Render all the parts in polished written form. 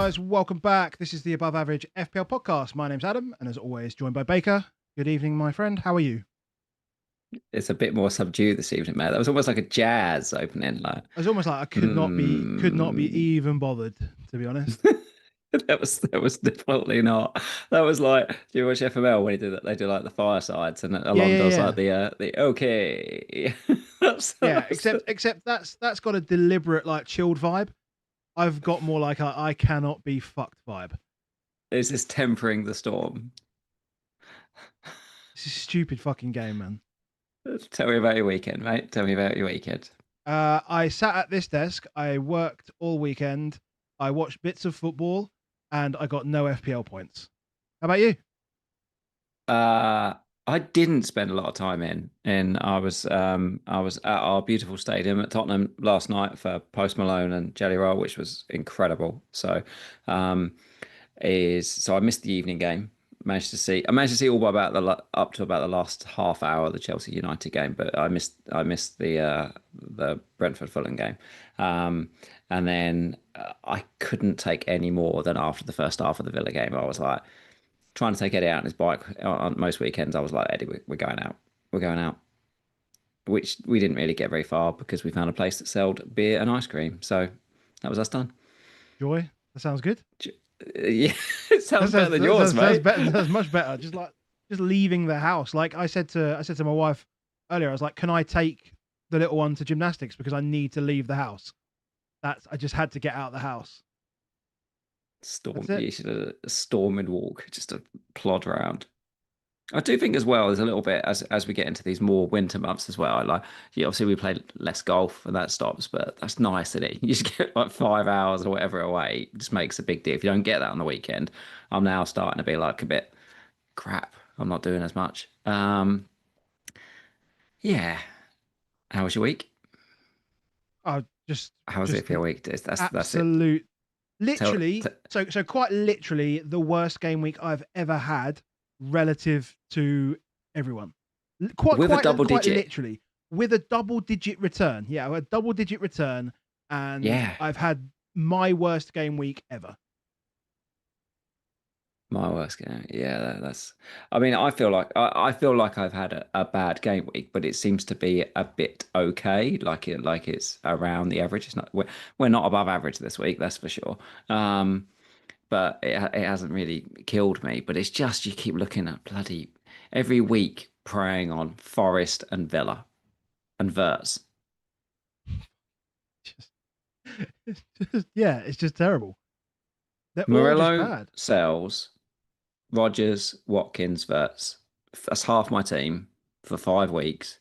guys, welcome back. This is the Above Average FPL podcast. My name's Adam, and as always, joined by Baker. Good evening, my friend. How are you? It's a bit more subdued this evening, mate. That was almost like a jazz opening. Like, I was almost like I could not be even bothered, to be honest. that was definitely not. That was like, do you watch FML when he did that? They do like the firesides, and Yeah, Alon yeah, does yeah, like the okay. yeah. That's Except that's got a deliberate like chilled vibe. I've got more like a I cannot be fucked vibe. is this tempering the storm? This is a stupid fucking game, man. Tell me about your weekend, mate. Tell me about your weekend. I sat at this desk. I worked all weekend. I watched bits of football, and I got no FPL points. How about you? Uh, I didn't spend a lot of time in I was at our beautiful stadium at Tottenham last night for Post Malone and Jelly Roll, which was incredible. Um so I missed the evening game. I managed to see all by about up to about the last half hour of the Chelsea United game, but I missed the Brentford Fulham game. And then I couldn't take any more than after the first half of the Villa game. I was like trying to take Eddie out on his bike on most weekends. I was like, Eddie, we're going out. We're going out. Which we didn't really get very far because we found a place that sold beer and ice cream. So that was us done. Joy? That sounds good. Yeah, it sounds better than yours, That's mate. better. That's much better. Just leaving the house. Like I said to my wife earlier, I was like, "Can I take the little one to gymnastics because I need to leave the house?" I just had to get out of the house. Storm, That's it. you should have a storm and walk, just to plod around. I do think as well, there's a little bit as we get into these more winter months as well. Like, yeah, obviously we play less golf and that stops, but that's nice, isn't it? You just get like 5 hours or whatever away. It just makes a big deal. If you don't get that on the weekend, I'm now starting to be like a bit crap. I'm not doing as much. Yeah. How was your week? I just How was just it for your week? That's it. absolute, Tell, literally. t So quite literally the worst game week I've ever had relative to everyone. Quite with a quite double quite digit. literally with a double digit return. Yeah, a double digit return, and Yeah. I've had my worst game week ever. My worst game. Yeah, that's. I mean, I feel like I've had a bad game week, but it seems to be a bit okay. Like it's around the average. It's not. We're not above average this week, that's for sure. But it hasn't really killed me. But it's just you keep looking at bloody every week preying on Forest and Villa and Verts. Just, yeah, it's just terrible. They're all just Murillo, bad. Sells, Rogers, Watkins, Verts. That's half my team for 5 weeks.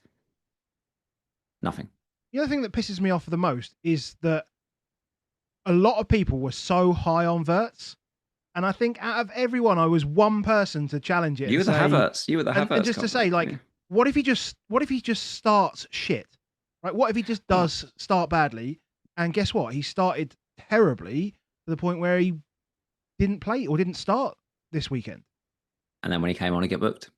Nothing. The other thing that pisses me off the most is that a lot of people were so high on Verts, and I think out of everyone, I was one person to challenge it You and were the say, Havertz. You were the and Havertz just to say, company. like, Yeah. what if he just starts shit, right? What if he just Oh, does start badly? And guess what? He started terribly to the point where he didn't play or didn't start this weekend. and then when he came on, he get booked.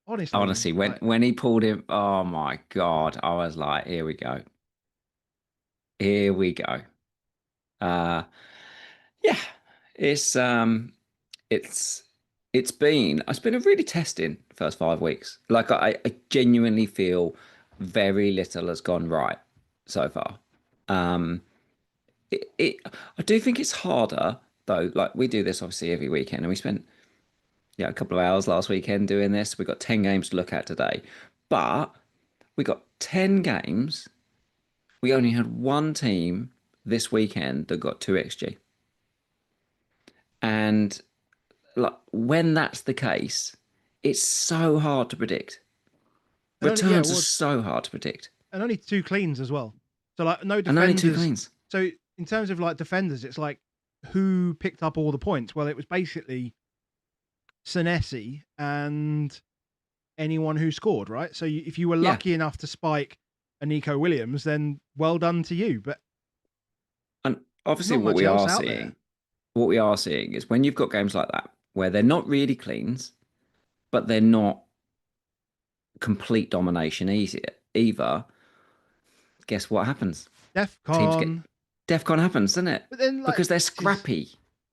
Honestly, Honestly, when like, when he pulled him, oh my God, I was like, here we go, here we go. Uh, yeah, it's um, it's it's been a really testing first 5 weeks. Like I genuinely feel very little has gone right so far. Um, it I do think it's harder though. Like we do this obviously every weekend, and we spent a couple of hours last weekend doing this. We've got 10 games to look at today. But we got 10 games. We only had one team this weekend that got 2 XG. And like when that's the case, it's so hard to predict. and only yeah, Returns are well, so hard to predict. and only two cleans as well. So like no And only two defenders. cleans. So in terms of like defenders, it's like who picked up all the points? Well, it was basically Senesi and anyone who scored, right? So if you were Yeah. lucky enough to spike a Nico Williams, then well done to you. But And there's obviously not what much we else are out there. seeing, what we are seeing is when you've got games like that where they're not really cleans, but they're not complete domination easy either. Guess what happens? Teams get Defcon. Defcon happens, doesn't it? But then, like, Because they're this is scrappy.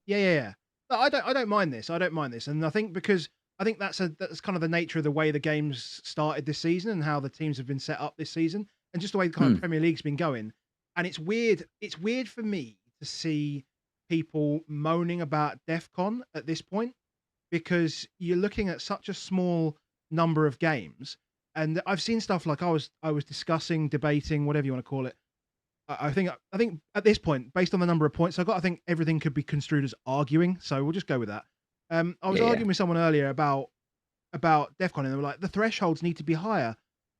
yeah, yeah, yeah. No, I don't mind this. I don't mind this, and I think because I think that's kind of the nature of the way the games started this season and how the teams have been set up this season, and just the way the kind of Hmm. Premier League's been going. And it's weird. It's weird for me to see people moaning about DefCon at this point because you're looking at such a small number of games. And I've seen stuff like I was discussing, debating, whatever you want to call it. I think at this point, based on the number of points I got, I think everything could be construed as arguing. So we'll just go with that. I was Yeah, yeah. arguing with someone earlier about DefCon, and they were like, the thresholds need to be higher.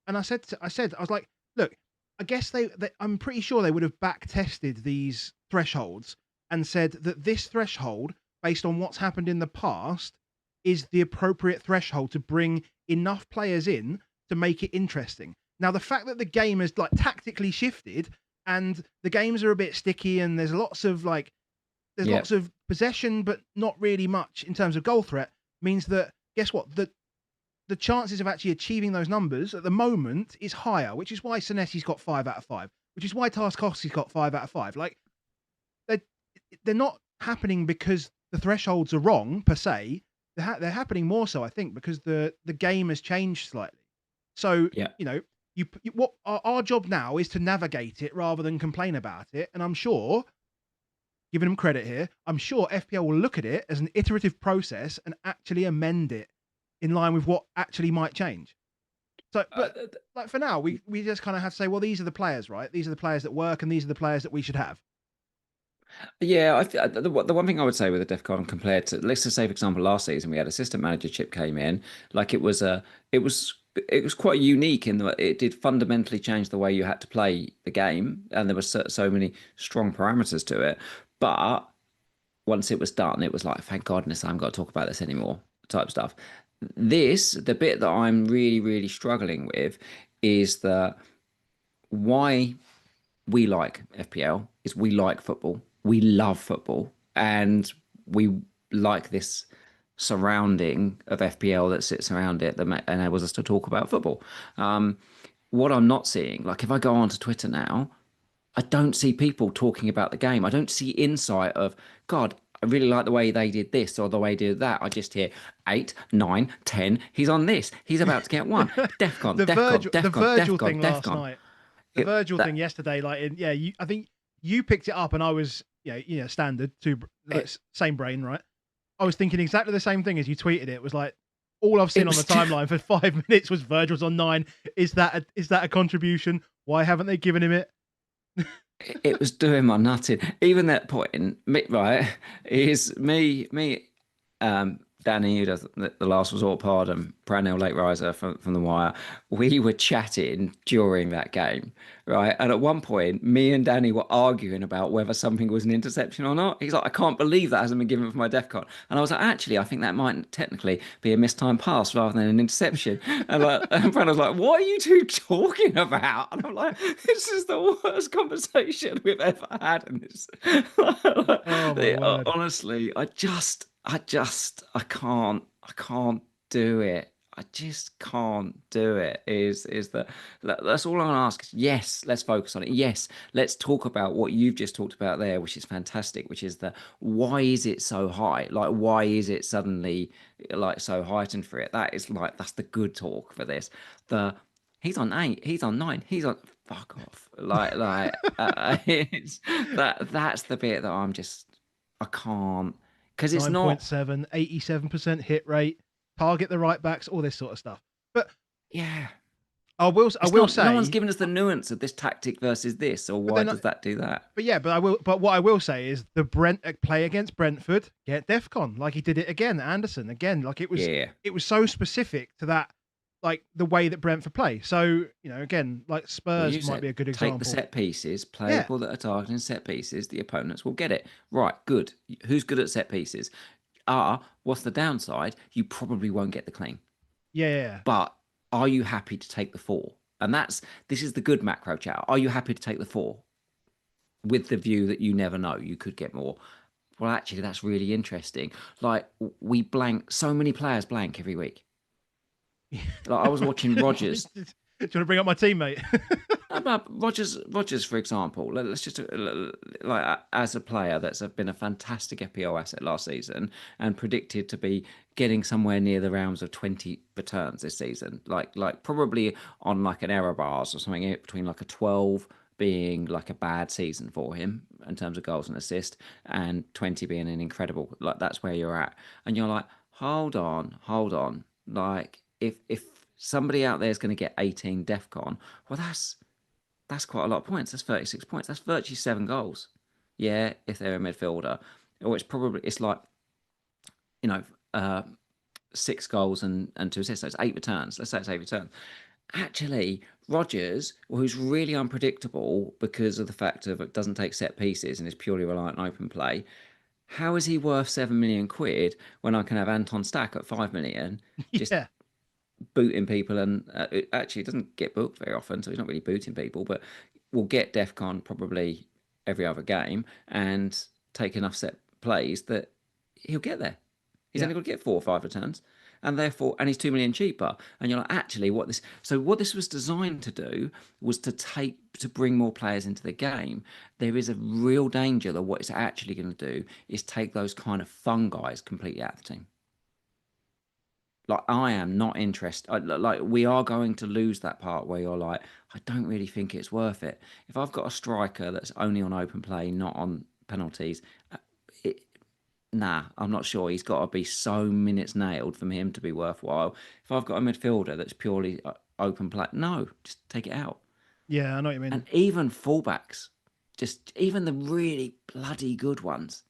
And I was like, look, I guess I'm pretty sure they would have back tested these thresholds and said that this threshold, based on what's happened in the past, is the appropriate threshold to bring enough players in to make it interesting. Now, the fact that the game has like tactically shifted and the games are a bit sticky and there's Yeah. lots of possession, but not really much in terms of goal threat, means that guess what? The chances of actually achieving those numbers at the moment is higher, which is why Senesi's got 5 out of 5, which is why Tarkovsky's got 5 out of 5. Like they're they're not happening because the thresholds are wrong per se. They're happening more so, I think, because the game has changed slightly. So Yeah. what our job now is to navigate it rather than complain about it. And I'm sure, giving them credit here, I'm sure FPL will look at it as an iterative process and actually amend it in line with what actually might change. So, but like for now, we just kind of have to say, well, these are the players, right? These are the players that work, and these are the players that we should have. Yeah, the one thing I would say with the DEFCON compared to, let's just say, for example, last season we had assistant manager Chip came in, like it was, it was quite unique in that it did fundamentally change the way you had to play the game, and there were so many strong parameters to it. But once it was done, it was like, thank goodness I haven't got to talk about this anymore, type stuff. The bit that I'm really, really struggling with is that why we like FPL is we like football. We love football. And we like this surrounding of FPL that sits around it that enables us to talk about football. What I'm not seeing, like if I go onto Twitter now, I don't see people talking about the game. I don't see insight of, God, I really like the way they did this or the way they did that. I just hear 8, 9, 10. He's on this. He's about to get one. Defcon, Defcon, The Defcon, Virgil Defcon, thing last Defcon. night, the Virgil thing That yesterday, I think you picked it up, and I was, standard two, like, it, same brain, right? I was thinking exactly the same thing as you tweeted it. It was like all I've it seen on the was timeline for 5 minutes was Virgil's on 9. Is that a contribution? Why haven't they given him it? it was doing my nutting. Even that point, right, is Danny, who does the last resort pod, and perennial late riser from the wire. We were chatting during that game, right? And at one point, me and Danny were arguing about whether something was an interception or not. He's like, I can't believe that hasn't been given for my DEFCON. And I was like, actually, I think that might technically be a mistimed pass rather than an interception. And like, and Brad was like, what are you two talking about? And I'm like, this is the worst conversation we've ever had in this. Oh my word! Honestly, I can't do it. I just can't do it. Is that that's all I'm gonna ask. Yes, let's focus on it. Yes, let's talk about what you've just talked about there, which is fantastic, which is the why is it so high? Like why is it suddenly like so heightened for it? That is like that's the good talk for this. The he's on 8, he's on 9, he's on fuck off. It's that's the bit that I can't because it's not 9.7, 87% hit rate, target the right backs, all this sort of stuff. But yeah. I It's will not. No one's say, given us the nuance of this tactic versus this, or but why then does that do that? But yeah, but what I will say is the play against Brentford, get Defcon like he did it again. Anderson again, like Yeah. it was so specific to that, like the way that Brentford play. So again, like Well, Spurs you might said be a good take the example. set pieces, play Yeah, people that are targeting set pieces. The opponents will get it. Right. Good. Who's good at set pieces? What's the downside? You probably won't get the clean. yeah, yeah, yeah. But are you happy to take the 4? And this is the good macro chat. Are you happy to take the 4 with the view that you never know, you could get more? Well, actually, that's really interesting. Like we blank so many players blank every week. Like I was watching Do you Rogers. want to bring up my teammate? about Rogers, for example. Let's just like as a player that's been a fantastic FPL asset last season and predicted to be getting somewhere near the realms of 20 returns this season. Like probably on like an error bars or something between like a 12 being like a bad season for him in terms of goals and assists, and 20 being an incredible. Like that's where you're at, and you're like, hold on. Like if somebody out there is going to get 18 Defcon, well, that's quite a lot of points. That's 36 points. That's virtually 7 goals. Yeah, if they're a midfielder, or it's like, you know, 6 goals and 2 assists. So it's 8 returns. Let's say it's 8 returns. Actually, Rodgers, who's really unpredictable because of the fact of it doesn't take set pieces and is purely reliant on open play. How is he worth 7 million quid when I can have Anton Stack at 5 million, just Yeah, booting people? And it actually doesn't get booked very often, so he's not really booting people, but will get Defcon probably every other game and take enough set plays that he'll get there. He's yeah, only got to get 4 or 5 returns, and therefore, and he's 2 million cheaper. And you're like, actually, what this was designed to do was to bring more players into the game. There is a real danger that what it's actually going to do is take those kind of fun guys completely out of the team. Like I am not interested. Like we are going to lose that part where you're like, I don't really think it's worth it. If I've got a striker that's only on open play, not on penalties, it, nah, I'm not sure. He's got to be so minutes nailed for him to be worthwhile. If I've got a midfielder that's purely open play, no, just take it out. yeah. I know what you mean. And even fullbacks, just even the really bloody good ones.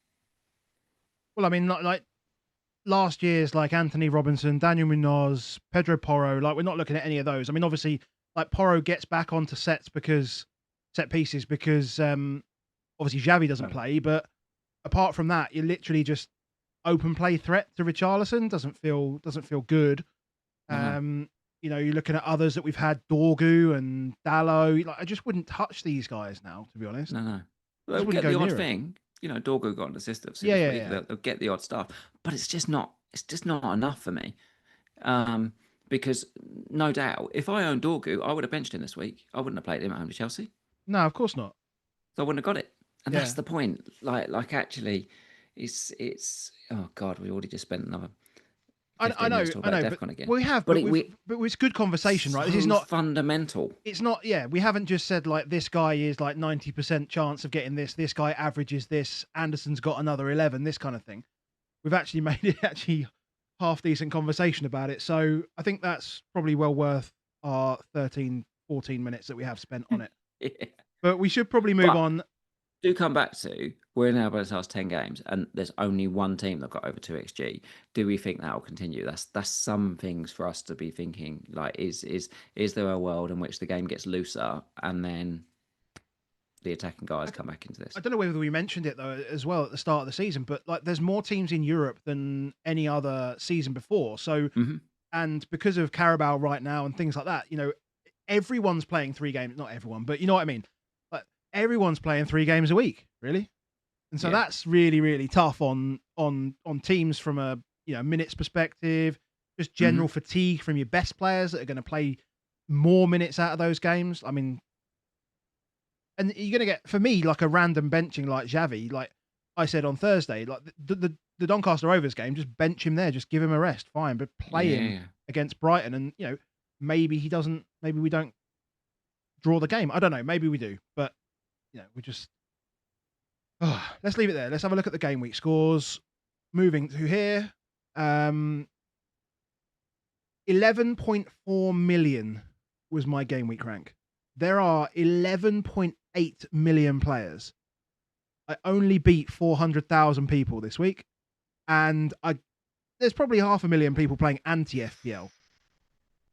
Well, I mean, like last year's like Anthony Robinson, Daniel Munoz, Pedro Porro. Like we're not looking at any of those. I mean, obviously, like Porro gets back onto set pieces because obviously Xavi doesn't play, but apart from that, you're literally just open play threat to Richarlison. Doesn't feel good. No. You're looking at others that we've had, Dorgu and Dallo. Like I just wouldn't touch these guys now, to be honest. No. Just They'll wouldn't get the go odd near it. thing. Dorgo got an assist this Yeah, week. yeah. They'll get the odd stuff, but it's just not. It's just not enough for me. Because no doubt, if I owned Dorgu, I would have benched him this week. I wouldn't have played him at home to Chelsea, No, of course not. so I wouldn't have got it. And Yeah. that's the point. Like actually, it's. Oh God, we already just spent another I 15 minutes talking about but Defcon again. we have, But but it's good conversation, right? This is so not fundamental. It's not. Yeah, we haven't just said like this guy is like 90% chance of getting this. This guy averages this. Anderson's got another 11. This kind of thing. We've actually made it actually half decent conversation about it. So I think that's probably well worth our 13, 14 minutes that we have spent on it. Yeah. But we should probably move on. Do come back to, we're now about the last 10 games and there's only one team that got over 2xg. Do we think that will continue? That's some things for us to be thinking. Like, is there a world in which the game gets looser and then the attacking guys come back into this? I don't know whether we mentioned it though as well at the start of the season, but like there's more teams in Europe than any other season before. So and because of Carabao right now and things like that, everyone's playing 3 games. Not everyone, but you know what I mean. Like everyone's playing 3 games a week, really. And so that's really, really tough on teams from a minutes perspective, just general fatigue from your best players that are going to play more minutes out of those games. I mean, and you're going to get, for me, like a random benching like Xavi, like I said on Thursday, like the Doncaster Rovers game, just bench him there, just give him a rest, fine, but play him against Brighton, and maybe we don't draw the game. I don't know, maybe we do, but we just. Let's leave it there. Let's have a look at the game week scores. Moving to here. 11.4 million was my game week rank. There are 11.8 million players. I only beat 400,000 people this week. And there's probably 500,000 people playing anti-FPL.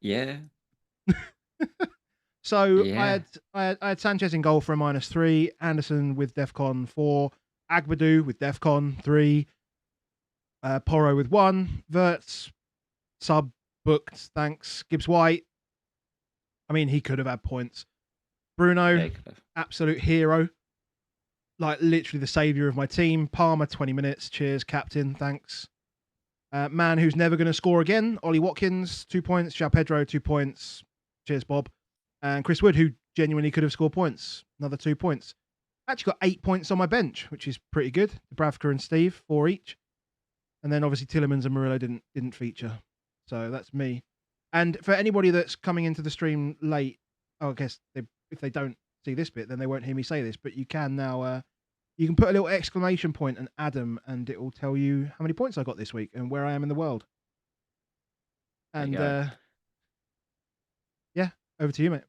Yeah. So I had Sanchez in goal for a -3, Anderson with Defcon 4, Agbadou with Defcon 3, Porro with 1, Verts sub booked, thanks. Gibbs White, I mean he could have had points. Bruno, absolute hero, like literally the saviour of my team. Palmer 20 minutes, cheers captain, thanks. Man who's never going to score again, Ollie Watkins 2 points, João Pedro 2 points, cheers Bob. And Chris Wood, who genuinely could have scored points. Another 2 points. Actually got 8 points on my bench, which is pretty good. Dubravka and Steve, 4 each. And then obviously Tillemans and Murillo didn't feature. So that's me. And for anybody that's coming into the stream late, I guess if they don't see this bit, then they won't hear me say this, but you can now, you can put a little exclamation point and Adam, and it will tell you how many points I got this week and where I am in the world. And yeah, over to you, mate.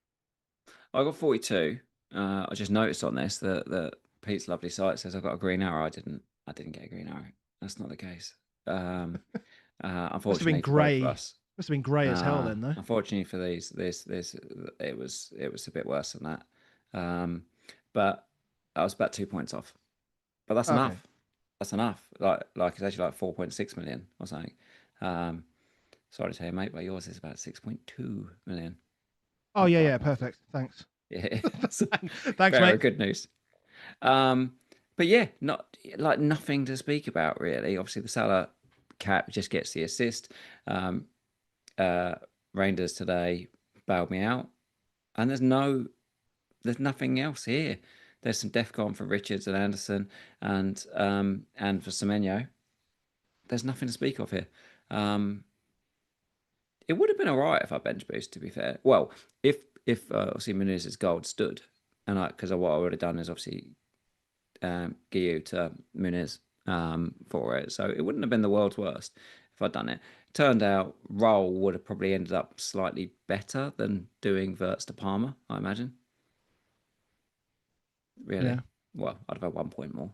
I got 42. I just noticed on this that Pete's lovely site says I got a green arrow. I didn't get a green arrow. That's not the case. Unfortunately, must have been grey. Must have been grey as hell then, though. Unfortunately for these, it was a bit worse than that. But I was about 2 points off. But that's enough. That's enough. Like it's actually like 4.6 million or something. Sorry to tell you, mate, but yours is about 6.2 million. Oh yeah, perfect. Thanks. Yeah, thanks, very mate. good news. But yeah, nothing to speak about really. Obviously, the Salah cap just gets the assist. Rangers today bailed me out, and there's nothing else here. There's some Defcon for Richards and Anderson, and for Semenyo. There's nothing to speak of here. It would have been all right if I bench boost, to be fair. Well, if obviously Muniz's gold stood, and because what I would have done is obviously Guiu to Muniz for it, so it wouldn't have been the world's worst if I'd done it. Turned out Roll would have probably ended up slightly better than doing Verts to Palmer, I imagine. Really? Yeah. Well, I'd have had 1 point more,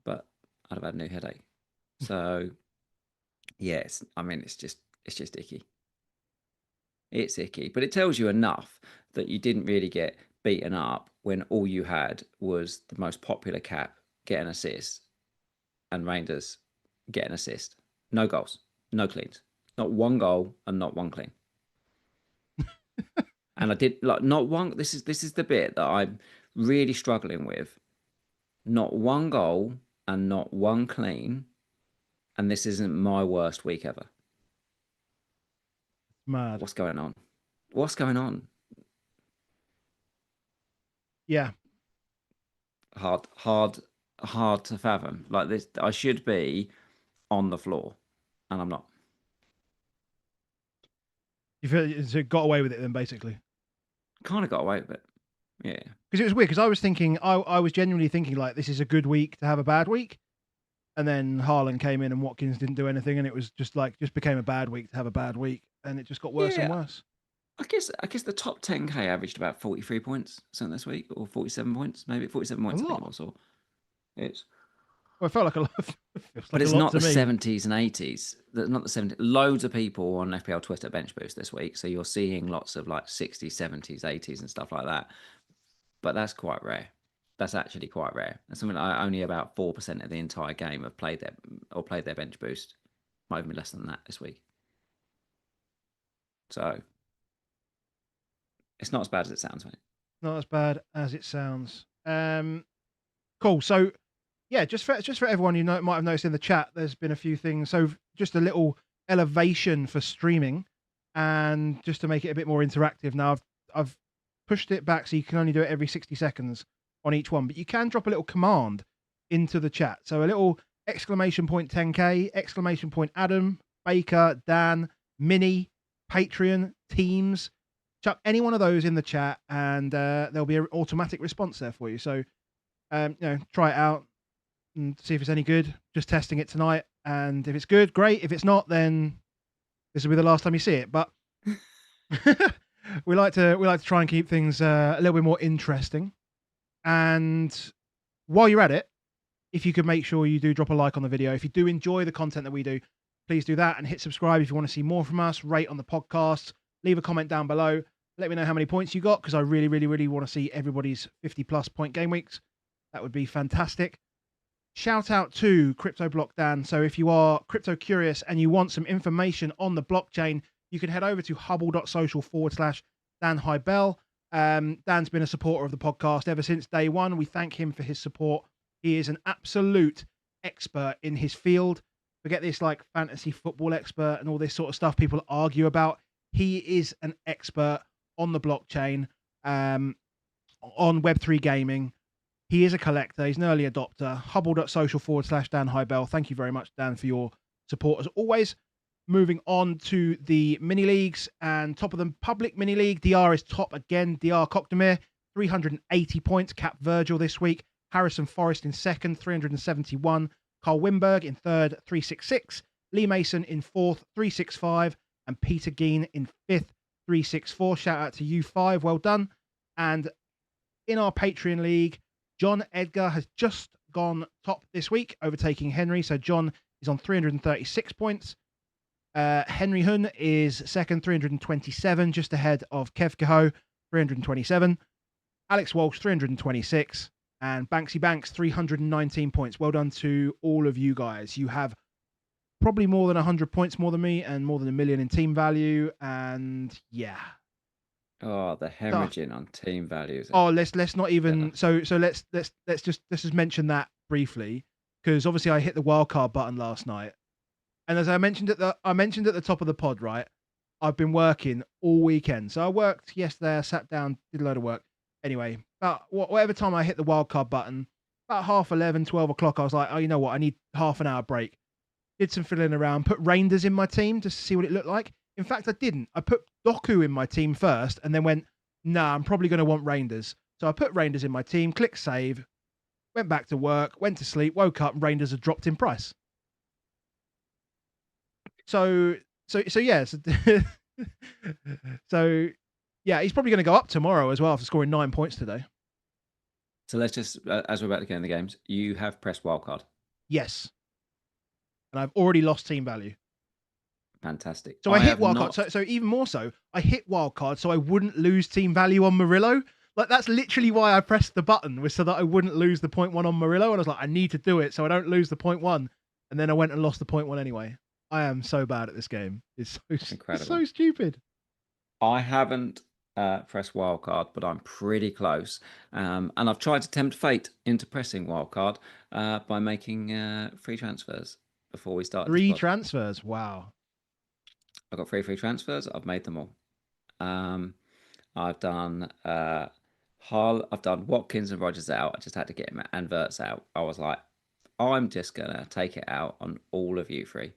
but I'd have had a new headache. So yeah, it's just icky. It's icky, but it tells you enough that you didn't really get beaten up when all you had was the most popular cap get an assist and Rangers get an assist. No goals, no cleans, not one goal and not one clean. And I did not one. This is the bit that I'm really struggling with. Not one goal and not one clean, and this isn't my worst week ever. Mad. What's going on? What's going on? Yeah. Hard to fathom. Like this, I should be on the floor, and I'm not. You feel it got away with it then, basically? Kind of got away with it. Yeah. Because it was weird. Because I was thinking, I was genuinely thinking like this is a good week to have a bad week, and then Haaland came in and Watkins didn't do anything, and it was just became a bad week to have a bad week, and it just got worse and worse. I guess the top 10k averaged about 43 points something this week, or 47 points, maybe 47 points. I think it was, or it's. Well, it felt like a lot. But it's not the 70s and 80s. Not the 70s. Loads of people on FPL Twitter bench boost this week, so you're seeing lots of like 60s, 70s, 80s, and stuff like that. But that's quite rare. That's actually quite rare. That's something like only about 4% of the entire game have played their bench boost. Might even be less than that this week. So it's not as bad as it sounds, mate. Not as bad as it sounds. Cool. So yeah, just for everyone, you know, might have noticed in the chat, there's been a few things. So just a little elevation for streaming, and just to make it a bit more interactive. Now I've pushed it back so you can only do it every 60 seconds on each one, but you can drop a little command into the chat. So a little exclamation point 10k, exclamation point Adam, Baker, Dan, Mini, Patreon, Teams. Chuck any one of those in the chat, and there'll be an automatic response there for you. So try it out and see if it's any good. Just testing it tonight, and if it's good, great. If it's not, then this will be the last time you see it. But we like to try and keep things a little bit more interesting. And while you're at it, if you could make sure you do drop a like on the video. If you do enjoy the content that we do, please do that, and hit subscribe if you want to see more from us. Rate on the podcast. Leave a comment down below. Let me know how many points you got, because I really, really, really want to see everybody's 50+ point game weeks. That would be fantastic. Shout out to Crypto Block Dan. So if you are crypto curious and you want some information on the blockchain, you can head over to hubble.social/Dan Hybel. Dan's been a supporter of the podcast ever since day one. We thank him for his support. He is an absolute expert in his field. Forget this like fantasy football expert and all this sort of stuff people argue about. He is an expert on the blockchain. on Web3 Gaming. He is a collector. He's an early adopter. Hubble.social/Dan Hybel. Thank you very much, Dan, for your support as always. Moving on to the mini leagues, and top of the public mini league, DR is top again. DR Kokdemir, 380 points. Cap Virgil this week. Harrison Forrest in second, 371. Carl Wimberg in third, 366. Lee Mason in fourth, 365. And Peter Geen in fifth, 364. Shout out to you five. Well done. And in our Patreon league, John Edgar has just gone top this week, overtaking Henry. So John is on 336 points. Henry Hun is second, 327, just ahead of Kev Caho, 327. Alex Walsh, 326. And Banksy Banks, 319 points. Well done to all of you guys. You have probably more than 100 points more than me and more than 1 million in team value. And yeah. Oh, the hemorrhaging on team values. Oh, let's not even. So let's just mention that briefly, because obviously I hit the wildcard button last night. And as I mentioned at the top of the pod, right? I've been working all weekend. So I worked yesterday, I sat down, did a load of work. Anyway, about whatever time I hit the wildcard button, about 11:30, 12 o'clock, I was like, oh, you know what? I need half an hour break. Did some fiddling around, put Reinders in my team just to see what it looked like. In fact, I didn't. I put Doku in my team first and then went, nah, I'm probably going to want Reinders. So I put Reinders in my team, click save, went back to work, went to sleep, woke up, and Reinders had dropped in price. So yeah. So yeah, he's probably going to go up tomorrow as well after scoring 9 points today. So let's just, as we're about to get in the games, you have pressed wildcard. Yes. And I've already lost team value. Fantastic. So I hit wildcard. So even more so, I hit wildcard so I wouldn't lose team value on Murillo. Like, that's literally why I pressed the button, was so that I wouldn't lose the 0.1 on Murillo. And I was like, I need to do it so I don't lose the 0.1. And then I went and lost the 0.1 anyway. I am so bad at this game. It's incredible. It's so stupid. I haven't pressed wildcard, but I'm pretty close. And I've tried to tempt fate into pressing wildcard by making free transfers before we start. 3 transfers. Wow. I've got 3 free transfers. I've made them all. I've done I've done Watkins and Rogers out. I just had to get him and Verts out. I was like, I'm just gonna take it out on all of you 3.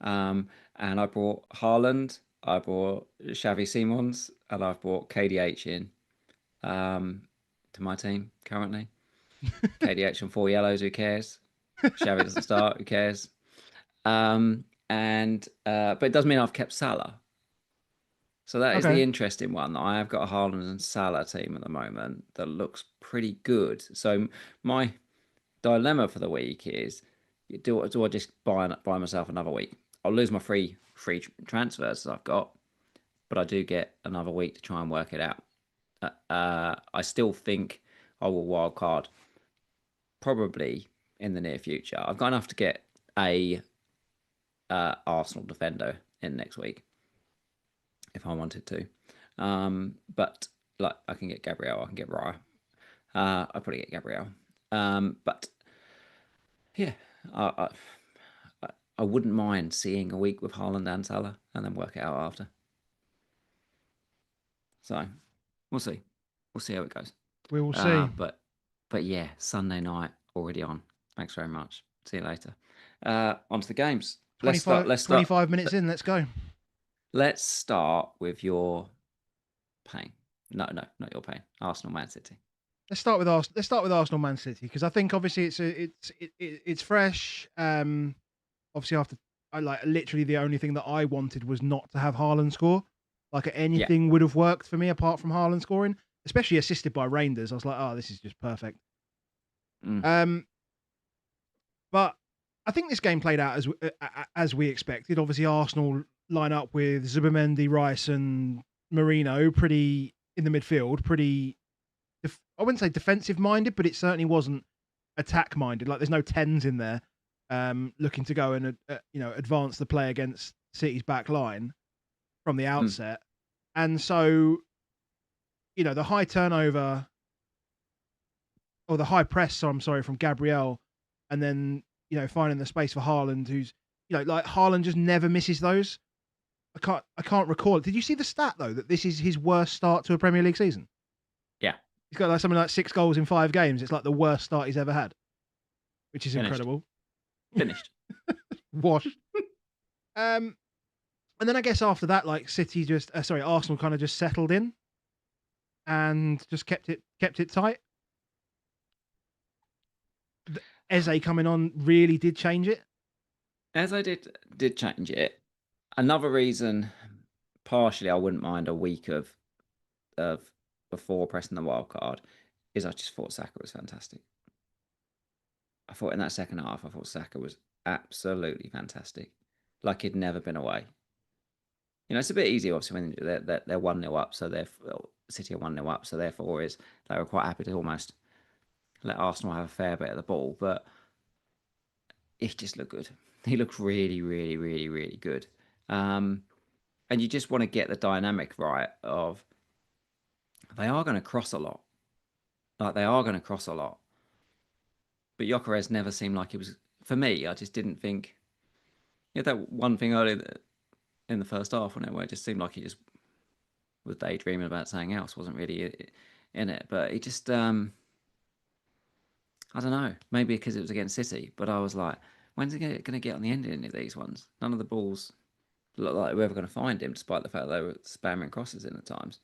And I brought Haaland, I brought Xavi Simons, and I've brought KDH in to my team currently. KDH on 4 yellows, who cares? Xavi doesn't start, who cares? But it does mean I've kept Salah. So that is the interesting one. I have got a Haaland and Salah team at the moment that looks pretty good. So my dilemma for the week is, do I just buy myself another week? I'll lose my free transfers that I've got, but I do get another week to try and work it out. I still think I will wildcard probably in the near future. I've got enough to get a Arsenal defender in next week if I wanted to. But like, I can get Gabriel, I can get Raya. I'll probably get Gabriel. But yeah, I wouldn't mind seeing a week with Haaland and Salah and then work it out after. So we'll see. We'll see how it goes. We will see. But yeah, Sunday night already on. Thanks very much. See you later. On to the games. 25 minutes in. Let's go. Let's start with your pain. No, not your pain. Arsenal, Man City. Let's start with Arsenal, Man City, because I think obviously it's fresh. Obviously after literally the only thing that I wanted was not to have Haaland score. Like anything would have worked for me apart from Haaland scoring, especially assisted by Reinders. I was like, oh, this is just perfect. But I think this game played out as we expected. Obviously, Arsenal line up with Zubimendi, Rice, and Marino pretty in the midfield. Pretty, I wouldn't say defensive minded, but it certainly wasn't attack minded. Like, there's no 10s in there looking to go and advance the play against City's back line from the outset. And so, the high turnover or the high press, from Gabriel, and then finding the space for Haaland, who's like Haaland just never misses those. I can't recall. Did you see the stat though that this is his worst start to a Premier League season? He's got like something like 6 goals in 5 games. It's like the worst start he's ever had, which is incredible. Finished. Washed. And then I guess after that, like City just, Arsenal kind of just settled in and just kept it tight. Eze coming on really did change it. Eze did change it. Another reason, partially, I wouldn't mind a week of before pressing the wild card, is I just thought Saka was fantastic. I thought in that second half, Saka was absolutely fantastic. Like he'd never been away. You know, it's a bit easier, obviously, when they're 1-0 up, so City are 1-0 up, so therefore they were quite happy to almost let Arsenal have a fair bit of the ball, but he just looked good. He looked really, really, really, really good. And you just want to get the dynamic right of they are going to cross a lot. Like, they are going to cross a lot. But Gyökeres never seemed like he was... For me, I just didn't think... You had that one thing earlier in the first half, where it just seemed like he just was daydreaming about something else, wasn't really in it. But he just... I don't know. Maybe because it was against City. But I was like, when's he going to get on the end of any of these ones? None of the balls look like we're ever going to find him, despite the fact they were spamming crosses in at times.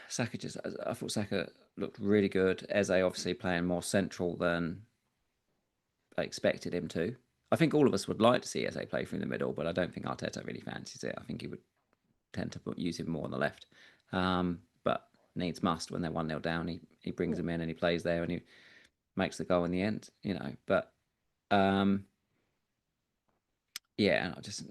Saka I thought Saka looked really good. Eze obviously playing more central than I expected him to. I think all of us would like to see Eze play through the middle, but I don't think Arteta really fancies it. I think he would tend to use him more on the left. But needs must when they're 1-0 down. He brings him in and he plays there and he makes the goal in the end, But yeah, and I just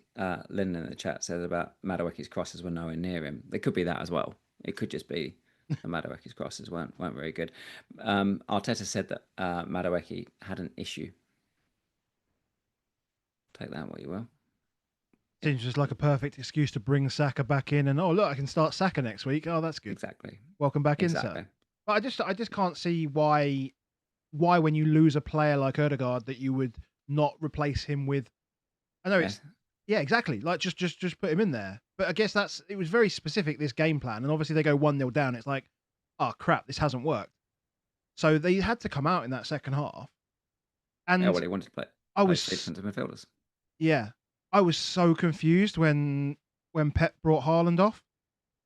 Lynn in the chat said about Madueke's crosses were nowhere near him. It could be that as well. It could just be the Madueke's crosses weren't very good. Arteta said that Madueke had an issue. Take that what you will. Seems just like a perfect excuse to bring Saka back in and, oh, look, I can start Saka next week. Oh, that's good. Exactly. Welcome back in, sir. But I just can't see why when you lose a player like Ødegaard that you would not replace him with... I know it's... Yeah, exactly. Like, just put him in there. But I guess it was very specific, this game plan. And obviously they go 1-0 down. It's like, oh, crap, this hasn't worked. So they had to come out in that second half. And yeah, well, he wanted to play. I was... defensive midfielders. Yeah. I was so confused when Pep brought Haaland off.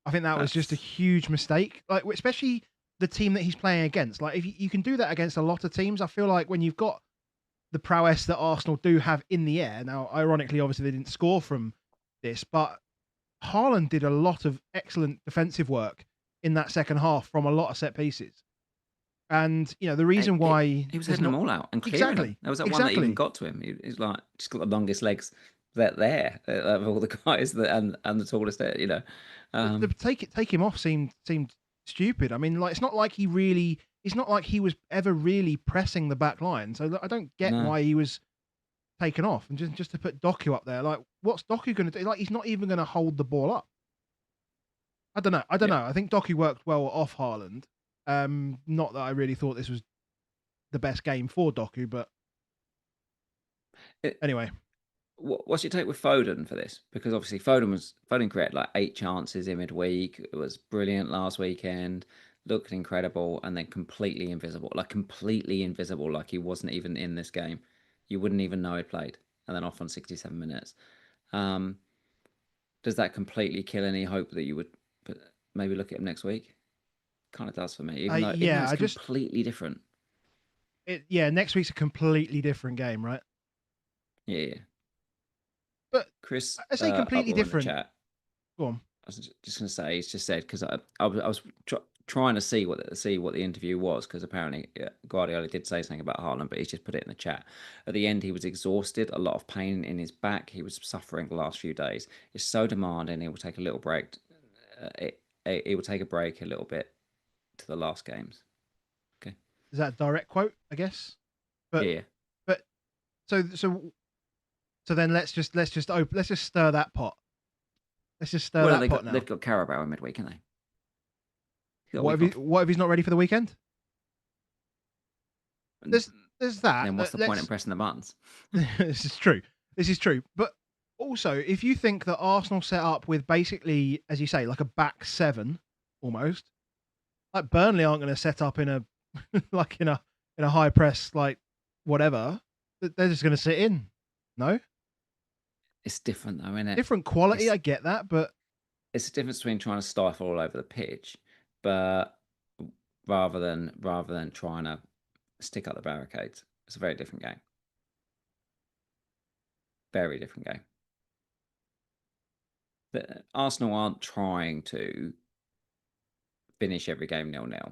I think that was just a huge mistake. Like, especially the team that he's playing against. Like, if you can do that against a lot of teams, I feel like when you've got the prowess that Arsenal do have in the air. Now, ironically, obviously, they didn't score from this, but Haaland did a lot of excellent defensive work in that second half from a lot of set pieces. And, the reason why... He was heading them all out and clearing them. There was that one that even got to him. He's like, just got the longest legs there of all the guys and the tallest there, Take him off seemed stupid. I mean, like, it's not like he was ever really pressing the back line. So I don't get why he was taken off. And just to put Doku up there, like, what's Doku going to do? Like, he's not even going to hold the ball up. I don't know. I think Doku worked well off Haaland. Not that I really thought this was the best game for Doku, but anyway. What's your take with Foden for this? Because obviously Foden created like 8 chances in midweek. It was brilliant last weekend. Looked incredible, and then completely invisible. Like he wasn't even in this game. You wouldn't even know he'd played. And then off on 67 minutes. Does that completely kill any hope that you would maybe look at him next week? Kind of does for me. Even though it's completely different. Next week's a completely different game, right? Yeah. But Chris, I say completely different. Chat, go on. I was just going to say, he's just said, because I was trying to see what the interview was, because apparently Guardiola did say something about Haaland, but he's just put it in the chat. At the end, he was exhausted, a lot of pain in his back. He was suffering the last few days. It's so demanding. He will take a little break. He will take a break a little bit to the last games. Okay. Is that a direct quote? I guess. But, yeah. But so then let's just stir that pot. Let's just stir that pot now. They've got Carabao in midweek, haven't they? What if he's not ready for the weekend? There's that. Then what's the point in pressing the buttons? This is true. But also, if you think that Arsenal set up with basically, as you say, like a back 7 almost. Like Burnley aren't going to set up in a like in a high press like whatever. They're just going to sit in. No, It's different though, isn't it? different quality. It's, I get that, but it's a difference between trying to stifle all over the pitch, but rather than trying to stick up the barricades. It's a very different game. Very different game. Arsenal aren't trying to finish every game 0-0.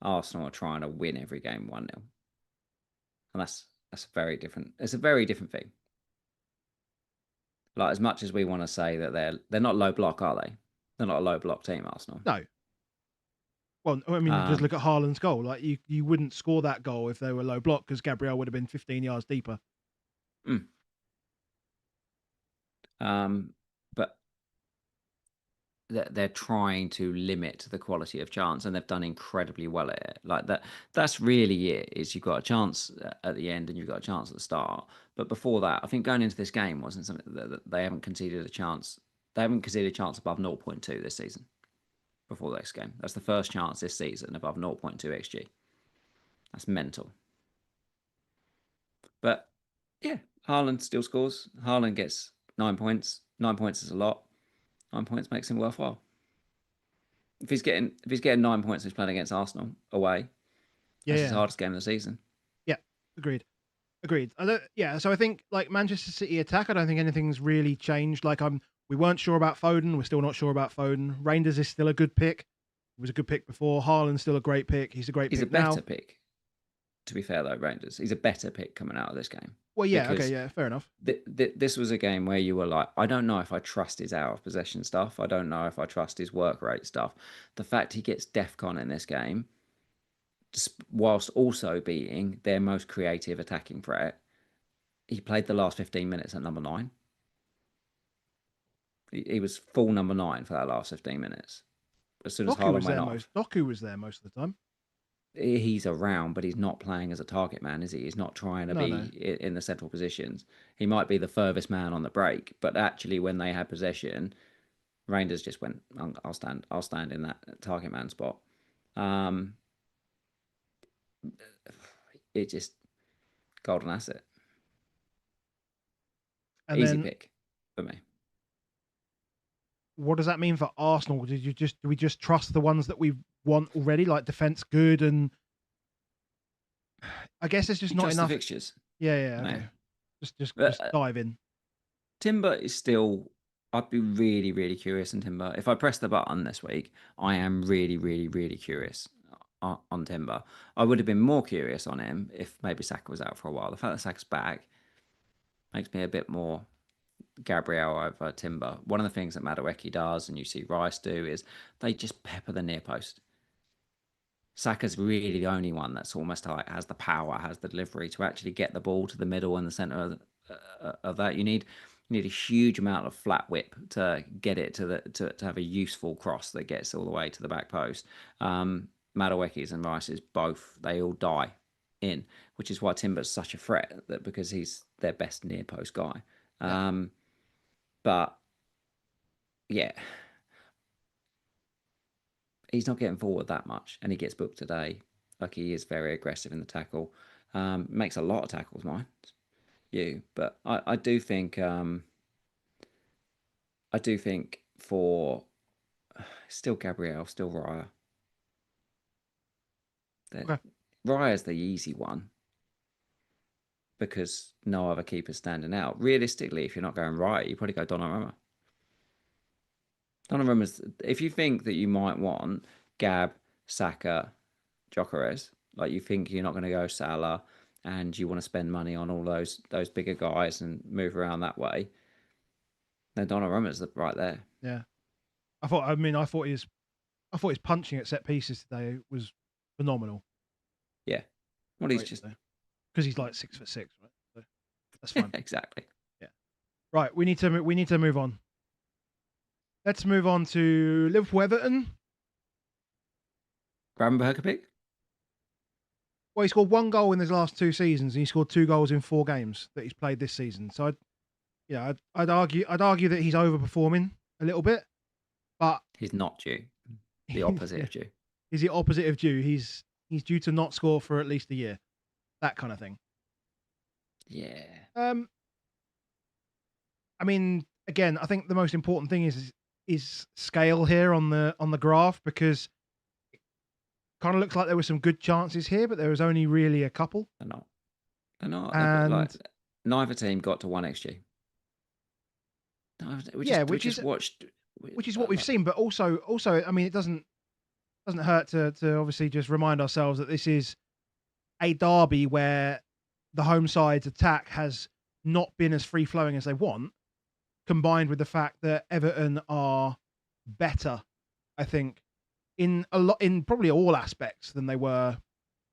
Arsenal are trying to win every game 1-0. And that's very different. It's a very different thing. Like, as much as we want to say that they're not low block, are they? They're not a low block team, Arsenal. no. Well, I mean, just look at Haaland's goal. Like you wouldn't score that goal if they were low block because Gabriel would have been 15 yards deeper. But they're trying to limit the quality of chance, and they've done incredibly well at it. Like that's really it. Is you've got a chance at the end and you've got a chance at the start. But before that, I think going into this game wasn't something that they haven't conceded a chance. They haven't conceded a chance above 0.2 this season. Before the next game, that's the first chance this season above 0.2 xg. That's mental. But yeah, Haaland still scores. Haaland gets 9 points. 9 points is a lot. 9 points makes him worthwhile. If he's getting 9 points, he's playing against Arsenal away. That's his hardest game of the season. Yeah, agreed. So I think like Manchester City attack, I don't think anything's really changed. Like we weren't sure about Foden. We're still not sure about Foden. Reinders is still a good pick. It was a good pick before. Haaland's still a great pick. He's a great pick now. He's a better pick. To be fair, though, Reinders, he's a better pick coming out of this game. Well, yeah, okay, yeah, fair enough. This was a game where you were like, I don't know if I trust his out of possession stuff. I don't know if I trust his work rate stuff. The fact he gets Defcon in this game, whilst also being their most creative attacking threat, he played the last 15 minutes at number 9. He was full number 9 for that last 15 minutes. As soon as Haaland went off. Doku was there most of the time. He's around, but he's not playing as a target man, is he? He's not trying to be in the central positions. He might be the furthest man on the break, but actually when they had possession, Reinders just went, I'll stand in that target man spot. It just golden asset. And easy pick for me. What does that mean for Arsenal? Do we just trust the ones that we want already, like defense good, and I guess it's just not enough. The fixtures. Yeah. Okay. Just dive in. Timber is still. I'd be really, really curious in Timber. If I press the button this week, I am really, really, really curious on Timber. I would have been more curious on him if maybe Saka was out for a while. The fact that Saka's back makes me a bit more Gabriel over Timber. One of the things that Madueke does, and you see Rice do, is they just pepper the near post. Saka's really the only one that's almost like has the power, has the delivery to actually get the ball to the middle and the center of that. You need a huge amount of flat whip to get it to have a useful cross that gets all the way to the back post. Madueke's and Rice's both, they all die in, which is why Timber's such a threat, because he's their best near post guy. But yeah, he's not getting forward that much, and he gets booked today. Like, he is very aggressive in the tackle. Makes a lot of tackles, mind you. But I do think for still Gabriel, still Raya. Okay. Raya's the easy one because no other keeper's standing out. Realistically, if you're not going Raya, you probably go Donnarumma. Donnarumma's, if you think that you might want Gab, Saka, Gyökeres, like you think you're not going to go Salah and you want to spend money on all those bigger guys and move around that way, then Donnarumma's right there. Yeah. I thought his punching at set pieces today was phenomenal. Yeah. Well, he's just because he's like 6'6", right? So that's fine. Exactly. Yeah. Right. We need to move on. Let's move on to Liverpool Everton. Gravenberg pick? Well, he scored 1 goal in his last 2 seasons, and he scored 2 goals in 4 games that he's played this season. So, I'd argue that he's overperforming a little bit, but he's not due. the opposite yeah, of due. he's the opposite of due. He's due to not score for at least a year. That kind of thing. Yeah. Um, I mean, again, I think the most important thing is scale here on the graph, because kind of looks like there were some good chances here, but there was only really a couple. They're not. They're not. Like, And neither team got to 1 XG. We yeah, just watched. which is what we've seen, but also, I mean, it doesn't hurt to obviously just remind ourselves that this is a derby where the home side's attack has not been as free flowing as they want, combined with the fact that Everton are better, I think, in probably all aspects than they were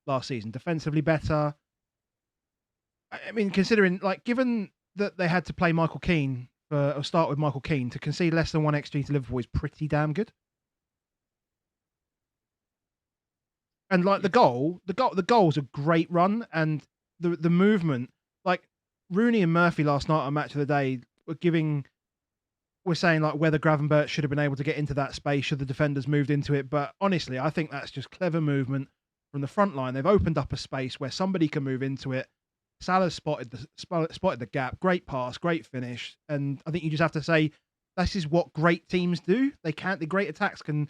last season. Defensively better. I mean, considering, like, given that they had to play Michael Keane or start with Michael Keane, to concede less than 1 XG to Liverpool is pretty damn good. And like the goal's a great run, and the movement, like Rooney and Murphy last night on Match of the Day we're saying like whether Gravenberch should have been able to get into that space, should the defenders moved into it. But honestly, I think that's just clever movement from the front line. They've opened up a space where somebody can move into it. Salah spotted the gap. Great pass, great finish, and I think you just have to say this is what great teams do. The great attacks can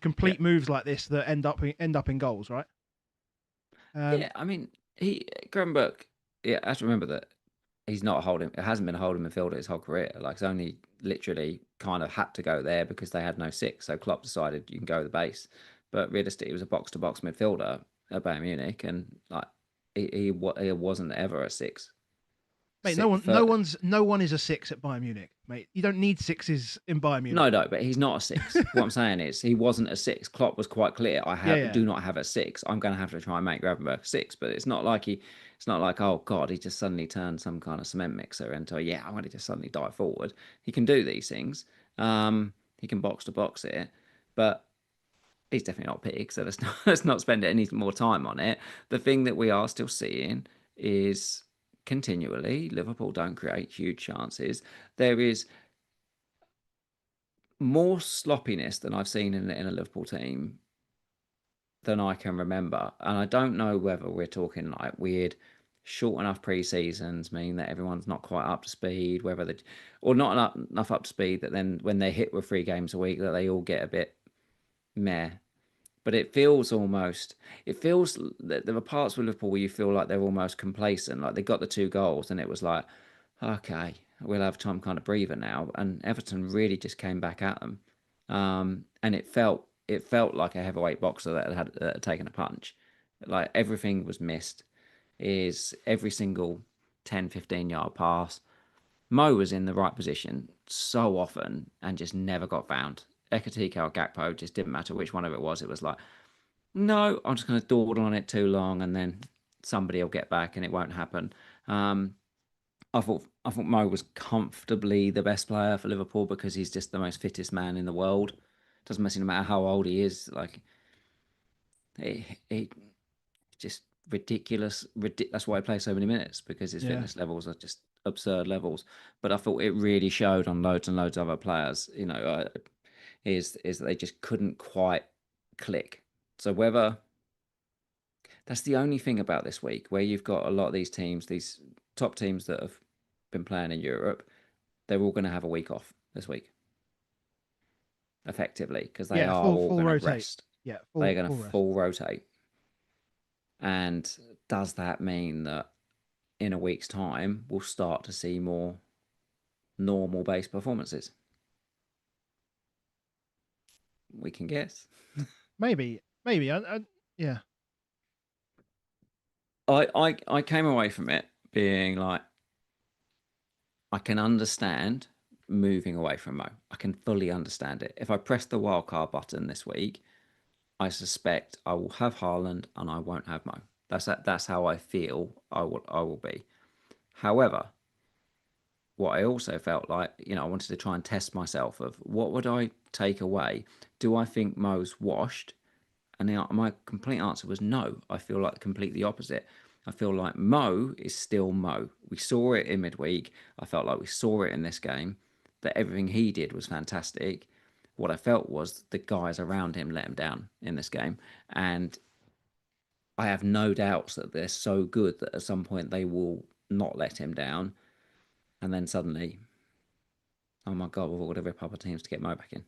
complete moves like this that end up in goals, right? Yeah, I mean, Gravenberch. Yeah, I have to remember that he's not holding. It hasn't been a holding midfielder his whole career. Like, it's only literally kind of had to go there because they had no six. So Klopp decided you can go the base. But realistically, he was a box to box midfielder at Bayern Munich, and like he wasn't ever a six. Mate, Six no one is a six at Bayern Munich, mate. You don't need sixes in Bayern Munich. No, but he's not a six. What I'm saying is he wasn't a six. Klopp was quite clear. Do not have a six. I'm going to have to try and make Gravenberch a six. But it's not like oh God, he just suddenly turned some kind of cement mixer into I'm going to just suddenly dive forward. He can do these things. He can box to box it, but he's definitely not pig. So let's not spend any more time on it. The thing that we are still seeing is continually Liverpool don't create huge chances. There is more sloppiness than I've seen in a Liverpool team than I can remember. And I don't know whether we're talking like weird, short enough pre-seasons mean that everyone's not quite up to speed, or not enough up to speed that then when they hit with 3 games a week that they all get a bit meh. But it feels that there are parts with Liverpool where you feel like they're almost complacent. Like, they got the 2 goals and it was like, okay, we'll have time kind of breather now. And Everton really just came back at them. And it felt like a heavyweight boxer that had taken a punch. Like, everything was missed. Is every single 10-15 yard pass. Mo was in the right position so often and just never got found. Ekatike or Gakpo, just didn't matter which one of it was. It was like, no, I'm just going to dawdle on it too long, and then somebody will get back, and it won't happen. I thought Mo was comfortably the best player for Liverpool because he's just the most fittest man in the world. Doesn't matter how old he is. Like, he just ridiculous. That's why he plays so many minutes, because his fitness levels are just absurd levels. But I thought it really showed on loads and loads of other players. Is that they just couldn't quite click. So whether that's the only thing about this week, where you've got a lot of these teams, these top teams that have been playing in Europe, they're all going to have a week off this week, effectively, because they are all going to rest. Yeah, they're going to full rotate. And does that mean that in a week's time we'll start to see more normal based performances? We can guess. Maybe. Yeah. I came away from it being like, I can understand moving away from Mo. I can fully understand it. If I press the wildcard button this week, I suspect I will have Haaland and I won't have Mo. That's how I feel I will be. However, what I also felt like, I wanted to try and test myself of what would I take away? Do I think Mo's washed? And my complete answer was no. I feel like completely opposite. I feel like Mo is still Mo. We saw it in midweek. I felt like we saw it in this game, that everything he did was fantastic. What I felt was the guys around him let him down in this game, and I have no doubts that they're so good that at some point they will not let him down, and then suddenly, oh my god, we've got to rip up our teams to get Mo back in.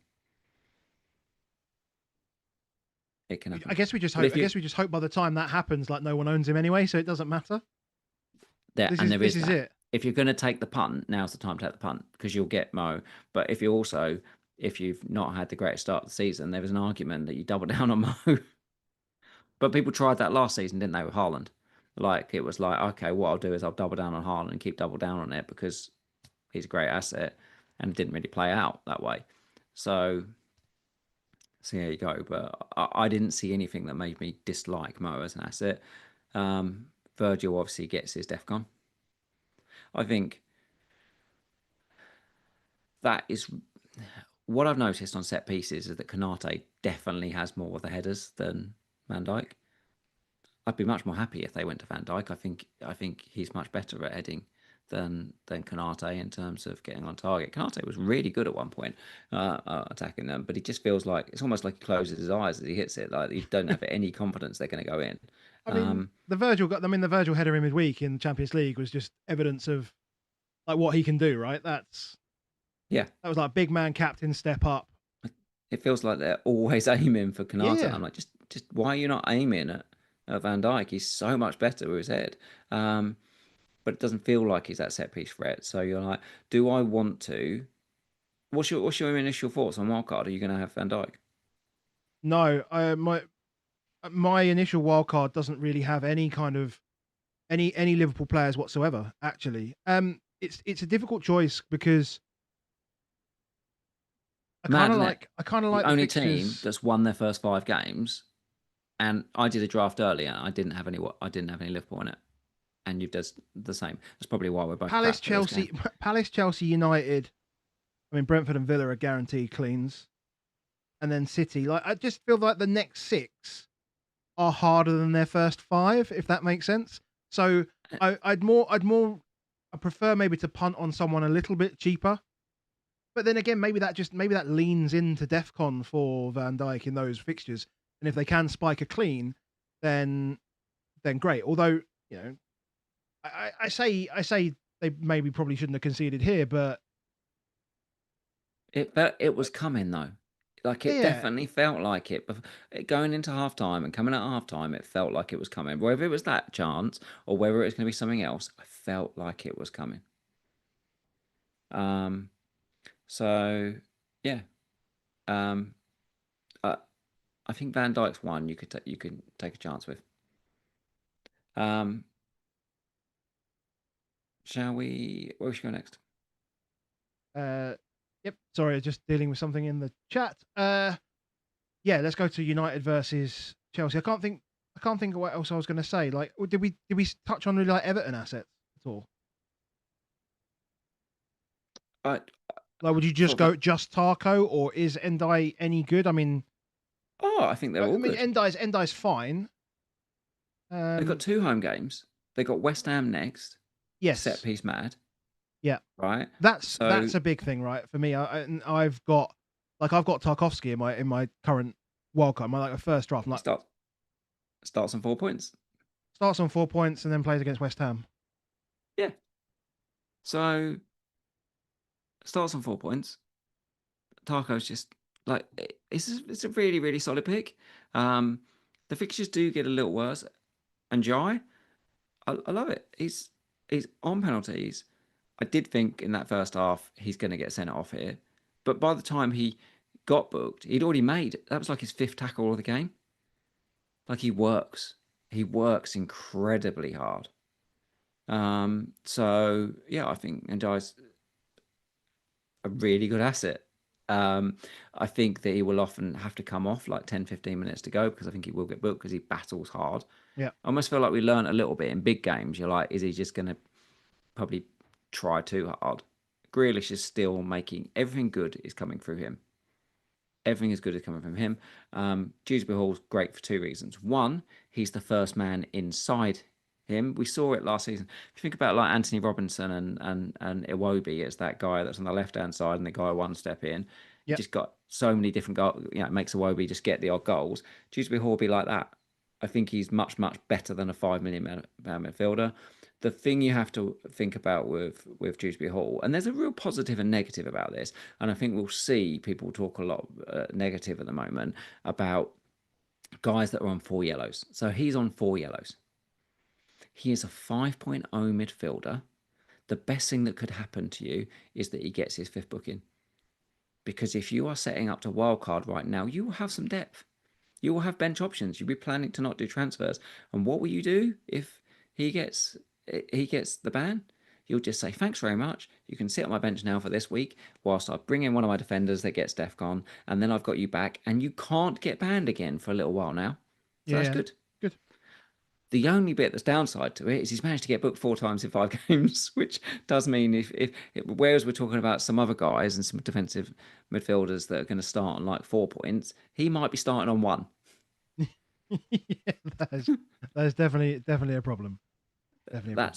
It can happen. I guess we just But hope. if I you, guess we just hope by the time that happens, like no one owns him anyway, so it doesn't matter. there This and is there this is is that. it. If you're going to take the punt, now's the time to take the punt because you'll get Mo. But if you also, if you've not had the greatest start of the season, there was an argument that you double down on Mo. But people tried that last season, didn't they, with Haaland? Like it was like, okay, what I'll do is I'll double down on Haaland and keep double down on it because he's a great asset, and it didn't really play out that way. So, so there you go. But I didn't see anything that made me dislike Mo as an asset. Virgil obviously gets his Defcon. I think that is what I've noticed on set pieces is that Konate definitely has more of the headers than Van Dijk. I'd be much more happy if they went to Van Dijk. I think he's much better at heading than Konate in terms of getting on target. Konate was really good at one point attacking them, but he just feels like it's almost like he closes his eyes as he hits it. Like you don't have any confidence they're going to go in. I mean, the Virgil header in midweek in the Champions League was just evidence of like what he can do, right? That was like big man captain step up. It feels like they're always aiming for Konate. Yeah. And I'm like, just why are you not aiming at Van Dijk? He's so much better with his head. But it doesn't feel like he's that set piece threat. So you're like, do I want to? What's your initial thoughts on wildcard? Are you going to have Van Dijk? No, my initial wildcard doesn't really have any kind of any Liverpool players whatsoever. Actually, it's a difficult choice because I kind of like the only fixtures. team that's won their first 5 games. And I did a draft earlier. I didn't have any Liverpool in it, and you've done the same. That's probably why we're both Palace, Chelsea, United. I mean, Brentford and Villa are guaranteed cleans, and then City. Like I just feel like the next 6 are harder than their first 5, if that makes sense. So I prefer maybe to punt on someone a little bit cheaper. But then again, maybe that leans into Defcon for Van Dijk in those fixtures. And if they can spike a clean, then great. Although, you know, I say they maybe probably shouldn't have conceded here, but it was coming though. Like it definitely felt like it. Going into half time and coming out half time, it felt like it was coming. Whether it was that chance or whether it was going to be something else, I felt like it was coming. So yeah. I think Van Dijk's one you can take a chance with. Shall we? Where should we go next? Yep. Sorry, just dealing with something in the chat. Yeah, let's go to United versus Chelsea. I can't think of what else I was going to say. Like, did we touch on really like Everton assets at all? Like, would you just go just Tarko, or is Endai any good? I mean, I think they're all good. Endai's fine. They've got 2 home games. They got West Ham next. Yes. Set piece mad. Yeah. Right. That's a big thing, right? For me, I've got Tarkovsky in my current wildcard. My like first draft. Like, starts on 4 points. Starts on 4 points and then plays against West Ham. Yeah. So starts on 4 points. Tarko's just like it's a really, really solid pick. The fixtures do get a little worse. And Jai, I love it. He's on penalties. I did think in that first half he's going to get sent off here, but by the time he got booked, he'd already made that was like his 5th tackle of the game. Like he works incredibly hard. So yeah, I think Njai's a really good asset. I think that he will often have to come off like 10-15 minutes to go because I think he will get booked because he battles hard. Yeah. I almost feel like we learned a little bit in big games. You're like, is he just going to probably try too hard? Grealish is still making everything good is coming through him. Everything is good is coming from him. Dewsbury Hall's great for 2 reasons. One, he's the first man inside him. We saw it last season. If you think about like Anthony Robinson and Iwobi as that guy that's on the left hand side and the guy one step in, You Yep. just got so many different goals. It makes Iwobi just get the odd goals. Dewsbury Hall will be like that. I think he's much, much better than a 5 million pound midfielder. The thing you have to think about with Dewsbury Hall, and there's a real positive and negative about this, and I think we'll see people talk a lot negative at the moment about guys that are on 4 yellows. So he's on 4 yellows. He is a 5.0 midfielder. The best thing that could happen to you is that he gets his 5th booking. Because if you are setting up to wildcard right now, you will have some depth. You will have bench options. You'll be planning to not do transfers. And what will you do if he gets the ban? You'll just say, thanks very much. You can sit on my bench now for this week whilst I bring in one of my defenders that gets Defcon, and then I've got you back, and you can't get banned again for a little while now. So that's Yeah. good. Good. The only bit that's downside to it is he's managed to get booked 4 times in 5 games, which does mean if whereas we're talking about some other guys and some defensive midfielders that are going to start on like 4 points, he might be starting on 1. Yeah, that is definitely a problem. Definitely a problem.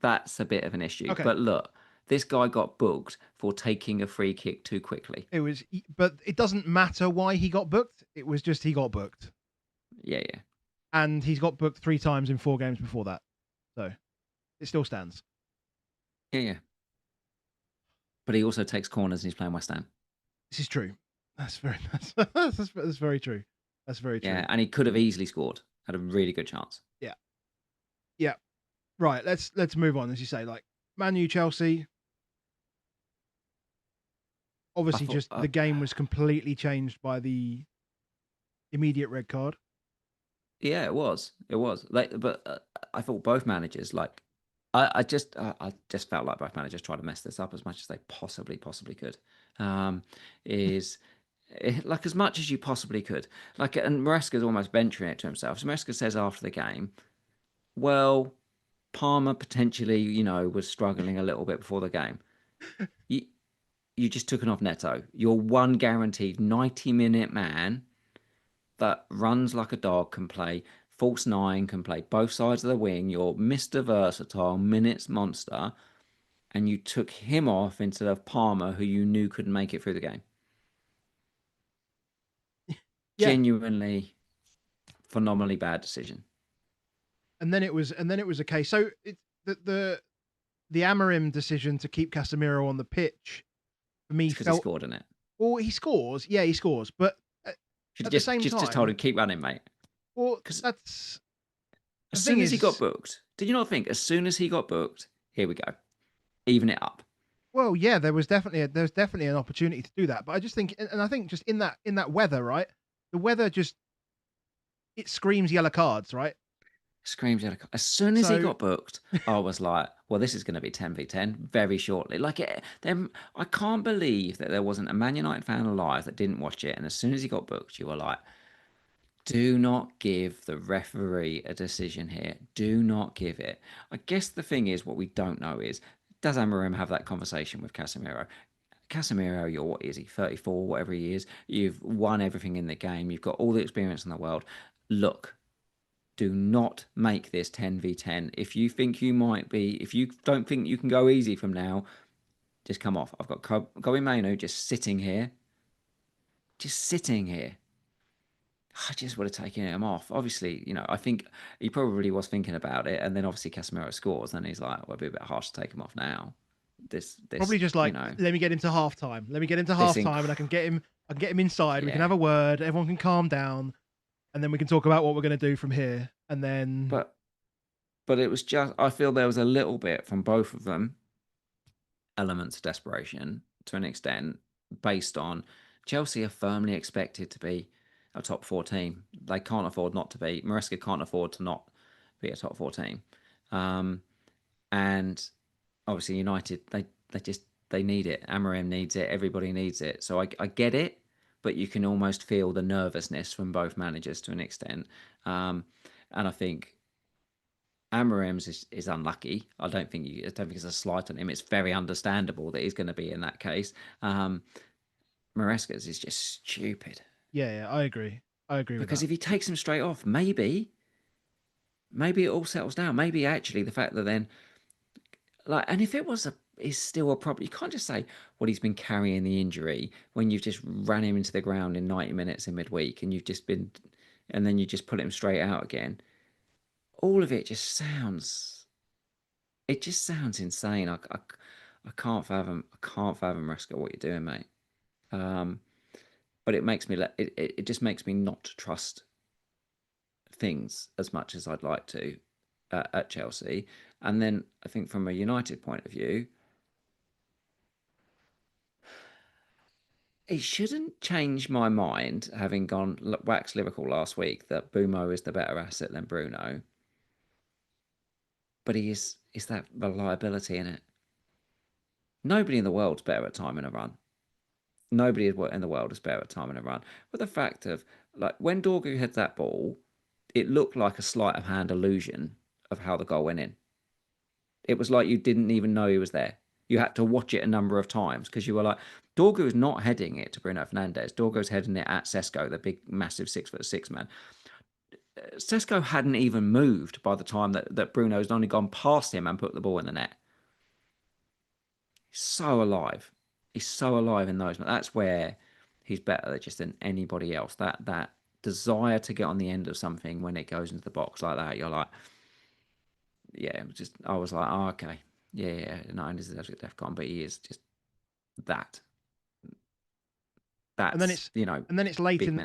That's a bit of an issue. Okay. But look, this guy got booked for taking a free kick too quickly. It was, but it doesn't matter why he got booked. It was just he got booked, Yeah. and he's got booked 3 times in 4 games before that, so it still stands. Yeah. But he also takes corners and he's playing West Ham. This is true. That's very that's very true. That's very true. Yeah, and he could have easily scored. Had a really good chance. Yeah. Right. Let's move on. As you say, like Man U, Chelsea. Obviously, just the game was completely changed by the immediate red card. Yeah, it was. It was. But I thought both managers, like, I just felt like both managers tried to mess this up as much as they possibly could. Like as much as you possibly could. Like, and Maresca's almost venturing it to himself. So Maresca says after the game, well, Palmer potentially, was struggling a little bit before the game. You just took it off Neto. Your one guaranteed 90-minute man that runs like a dog, can play false 9, can play both sides of the wing. You're Mr. Versatile, minutes monster. And you took him off instead of Palmer, who you knew couldn't make it through the game. Yeah. Genuinely phenomenally bad decision. And then it was a case. So the Amorim decision to keep Casemiro on the pitch for me because he scored in it. Well, he scores. Yeah, he scores. But at the same time, just told him keep running, mate. Well, that's as soon as he got booked. Did you not think as soon as he got booked, here we go, even it up? Well, yeah, there's definitely an opportunity to do that. But I just think, and I think just in that weather, right? The weather just it screams yellow cards, right? Screams yellow cards. As soon as he got booked, I was like, well, this is going to be 10v10 very shortly. Like, I can't believe that there wasn't a Man United fan alive that didn't watch it. And as soon as he got booked, you were like, do not give the referee a decision here. Do not give it. I guess the thing is, what we don't know is, does Amorim have that conversation with Casemiro? Casemiro, what is he, 34, whatever he is? You've won everything in the game. You've got all the experience in the world. Look, do not make this 10v10. If you think you might be, if you don't think you can go easy from now, just come off. I've got Kobe Mainu just sitting here. I just would have taken him off. Obviously, I think he probably was thinking about it, and then obviously Casemiro scores, and he's like, well, it'd be a bit harsh to take him off now. This probably just like, let me get him to halftime. Let me get him to halftime, and I can get him inside. Yeah. We can have a word. Everyone can calm down, and then we can talk about what we're going to do from here. And then, but it was just, I feel there was a little bit from both of them, elements of desperation to an extent, based on Chelsea are firmly expected to be a top 4 team. They can't afford not to be. Maresca can't afford to not be a top 4 team. And obviously United, they need it. Amorim needs it. Everybody needs it. So I get it, but you can almost feel the nervousness from both managers to an extent. And I think Amorim's is unlucky. I don't think it's a slight on him. It's very understandable that he's going to be in that case. Maresca's is just stupid. Yeah, I agree. Because if he takes him straight off, maybe it all settles down. Maybe actually the fact that then, like, and if it was is still a problem. You can't just say, well, he's been carrying the injury when you've just ran him into the ground in 90 minutes in midweek and you've just been, and then you just put him straight out again. All of it just sounds, it just sounds insane. I can't fathom, Rescott, what you're doing, mate. But it makes me, it just makes me not trust things as much as I'd like to at Chelsea. And then I think from a United point of view, it shouldn't change my mind, having gone wax Liverpool last week, that Bumo is the better asset than Bruno. But he is that reliability in it. Nobody in the world's better at timing a run. Nobody in the world is better at timing a run. But the fact of, like, when Dorgu had that ball, it looked like a sleight of hand illusion of how the goal went in. It was like you didn't even know he was there. You had to watch it a number of times because you were like, Dorgu is not heading it to Bruno Fernandes. Dorgu's heading it at Sesko, the big, massive 6'6" man. Sesko hadn't even moved by the time that Bruno's only gone past him and put the ball in the net. He's so alive. He's so alive in those. That's where he's better just than anybody else. That desire to get on the end of something when it goes into the box like that, you're like, yeah, I was like, oh, okay. Yeah, not only does he have Defcon, but he is just that. That's, and then it's late in the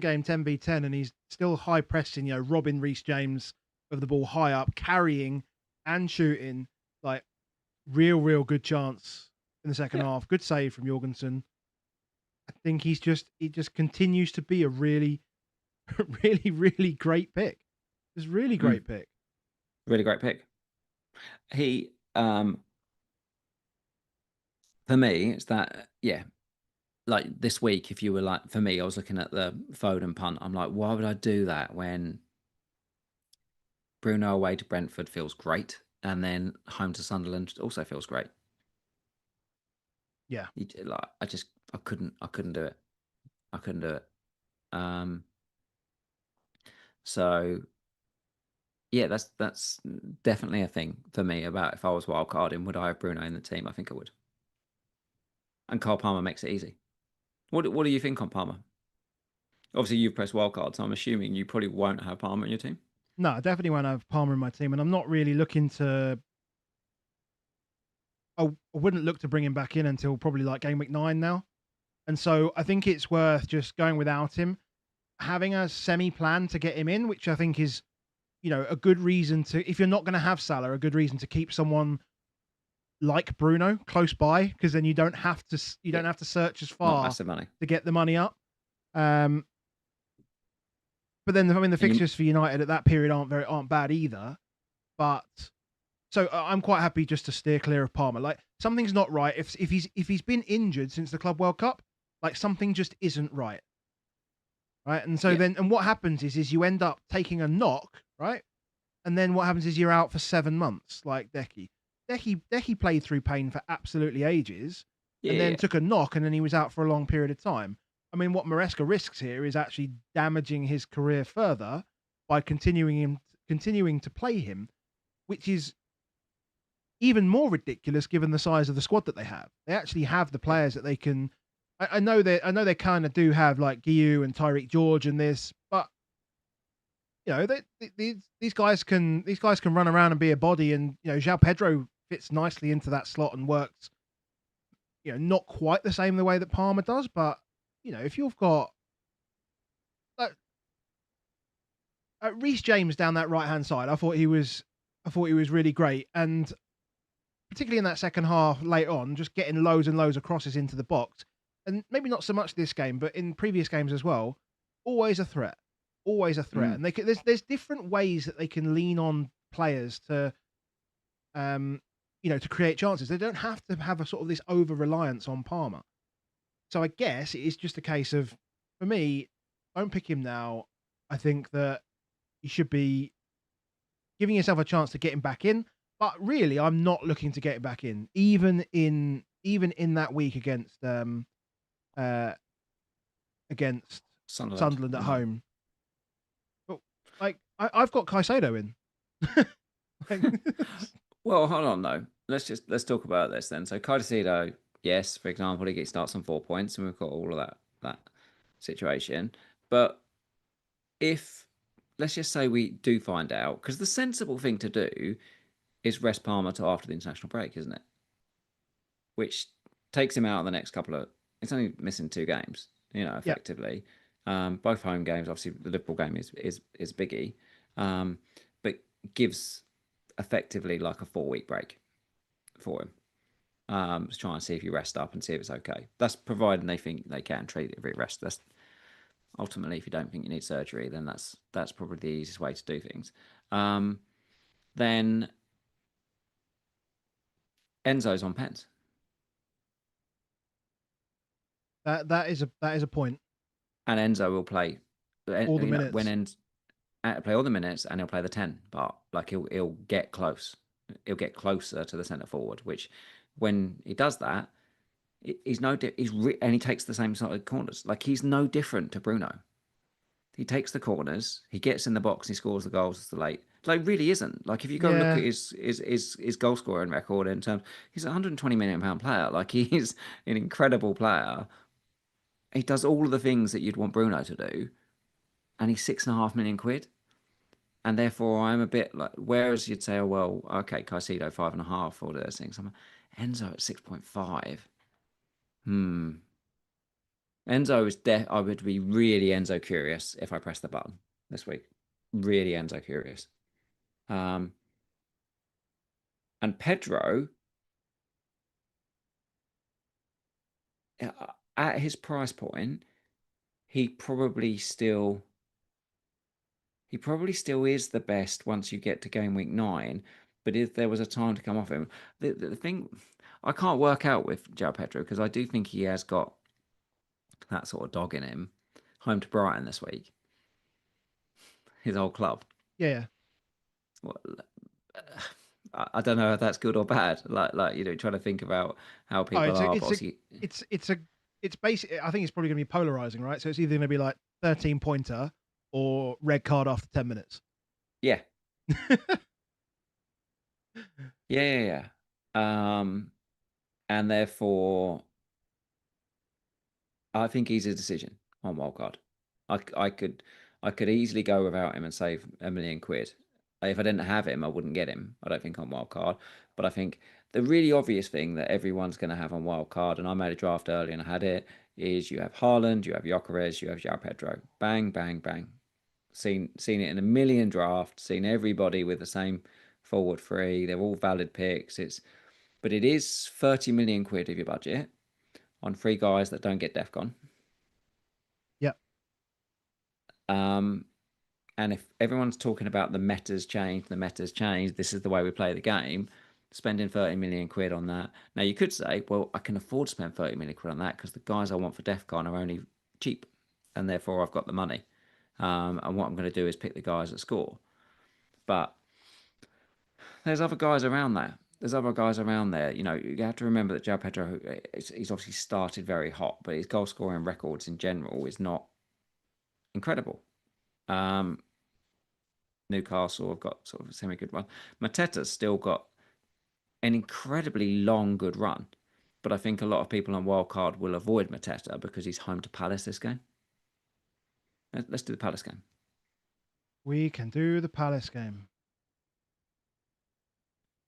game, 10v10, and he's still high pressing, robbing Reece James of the ball high up, carrying and shooting, like real good chance in the second half. Good save from Jorgensen. I think he just continues to be a really really great pick. Just really great pick. Really great pick. He for me, it's that, yeah. Like this week, if you were like, for me, I was looking at the Foden punt. I'm like, why would I do that when Bruno away to Brentford feels great, and then home to Sunderland also feels great? Yeah, like I couldn't do it. I couldn't do it. So yeah, that's definitely a thing for me about if I was wildcarding, would I have Bruno in the team? I think I would. And Cole Palmer makes it easy. What do you think on Palmer? Obviously, you've pressed wildcard, so I'm assuming you probably won't have Palmer in your team. No, I definitely won't have Palmer in my team, and I'm not really looking to. I wouldn't look to bring him back in until probably like game week 9 now, and so I think it's worth just going without him, having a semi plan to get him in, which I think is, a good reason to, if you're not going to have Salah, a good reason to keep someone like Bruno close by, because then you don't have to search as far to get the money up. But then, the fixtures for United at that period aren't bad either. But so I'm quite happy just to steer clear of Palmer. Like, something's not right if he's been injured since the Club World Cup. Like, something just isn't right. Right, and so then what happens is you end up taking a knock, right? And then what happens is you're out for 7 months, like Decky. Decky played through pain for absolutely ages, and then took a knock, and then he was out for a long period of time. I mean, what Maresca risks here is actually damaging his career further by continuing to play him, which is even more ridiculous given the size of the squad that they have. They actually have the players that they can. I know they kind of do have like Guiu and Tyreek George and this, but these guys can run around and be a body, and João Pedro fits nicely into that slot and works. Not quite the same the way that Palmer does, but if you've got Reece James down that right hand side, I thought he was really great, and particularly in that second half late on, just getting loads and loads of crosses into the box. And maybe not so much this game, but in previous games as well, always a threat. And there's different ways that they can lean on players to, to create chances. They don't have to have a sort of this over reliance on Palmer. So I guess it is just a case of, for me, don't pick him now. I think that you should be giving yourself a chance to get him back in. But really, I'm not looking to get him back in, even in that week against Sunderland at home. But like, I've got Caicedo in. Well, hold on though. Let's talk about this then. So Caicedo, yes, for example, he starts on 4 points, and we've got all of that situation. But if let's just say we do find out, because the sensible thing to do is rest Palmer till after the international break, isn't it? Which takes him out of the next couple of. It's only missing 2 games, Yeah, effectively. Both home games. Obviously, the Liverpool game is biggie, but gives effectively like a 4 week break for him. Just trying to see if you rest up and see if it's okay. That's providing they think they can treat every rest. That's ultimately, if you don't think you need surgery, then that's probably the easiest way to do things. Then Enzo's on pens, that is a point. and Enzo will play. All the When minutes. Enzo play all the minutes, and he'll play the 10 part. Like he'll get close. He'll get closer to the centre forward. Which, when he does that, he's no. And he takes the same sort of corners. Like he's no different to Bruno. He takes the corners, he gets in the box, he scores the goals as the late. Like really isn't. Like if you go and look Yeah, at his goal scoring record in terms, he's a £120 million player. Like he's an incredible player. He does all of the things that you'd want Bruno to do, and he's £6.5 million. And therefore, I'm a bit like, whereas you'd say, oh well, okay, Caicedo 5.5, all those things. Enzo at 6.5. Hmm. Enzo is I would be really Enzo curious if I press the button this week. Really Enzo curious. Um, and Pedro, at his price point, he probably still is the best once you get to game week 9. But if there was a time to come off him, the thing I can't work out with João Pedro, because I do think he has got that sort of dog in him. Home to Brighton this week, his old club. yeah. Well, I don't know if that's good or bad. Like trying to think about how Oh, people are. But obviously, it's a it's basic. I think it's probably going to be polarizing, right? So it's either going to be like 13 pointer or red card after 10 minutes. yeah, yeah. And therefore, I think he's a decision on wildcard. I could easily go without him and save £1 million. If I didn't have him, I wouldn't get him. I don't think on wildcard, but I think the really obvious thing that everyone's going to have on wildcard, and I made a draft early and I had it, is you have Haaland, you have Gyökeres, you have João Pedro. Bang, bang, bang. Seen it in a million drafts. Seen everybody with the same forward three. They're all valid picks. But it is 30 million quid of your budget on 3 guys that don't get Defcon. Yeah. Um, and if everyone's talking about the meta's changed, this is the way we play the game. Spending 30 million quid on that. Now you could say, well, I can afford to spend 30 million quid on that because the guys I want for Defcon are only cheap, and therefore I've got the money. And what I'm going to do is pick the guys that score. But there's other guys around there. There's other guys around there. You have to remember that João Pedro, he's obviously started very hot, but his goal scoring records in general is not incredible. Um, Newcastle have got sort of a semi good run. Mateta's still got an incredibly long good run, but I think a lot of people on wildcard will avoid Mateta because he's home to Palace this game. Let's do the Palace game. We can do the Palace game.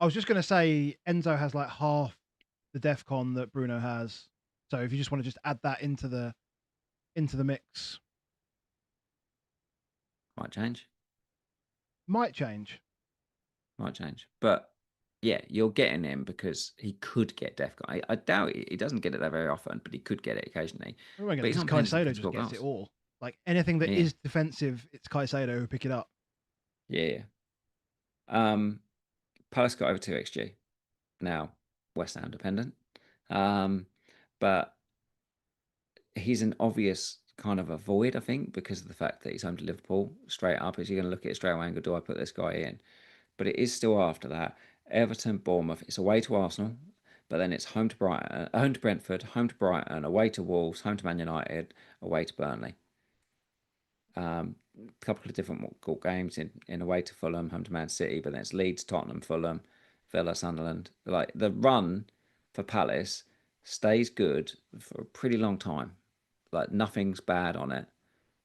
I was just going to say Enzo has like half the DEFCON that Bruno has. So if you just want to just add that into the mix, Might change. might change. Might change. But yeah, you're getting him because he could get Defcon. I doubt he doesn't get it there very often, but he could get it occasionally. Oh my God, But he's because on pens and Caicedo can just score gets it goals. all. Like anything that Yeah, is defensive, it's Caicedo who pick it up. yeah. Um, Palace got over 2 xG. Now, West Ham dependent. Um, but he's an obvious kind of avoid, I think, because of the fact that he's home to Liverpool straight up. Is you're going to look at it straight away and go, do I put this guy in? But it is still after that. Everton, Bournemouth. It's away to Arsenal, but then it's home to Brighton, home to Brentford, home to Brighton, away to Wolves, home to Man United, away to Burnley. A couple of different games in away to Fulham, home to Man City, but then it's Leeds, Tottenham, Fulham, Villa, Sunderland. Like the run for Palace stays good for a pretty long time. Like nothing's bad on it.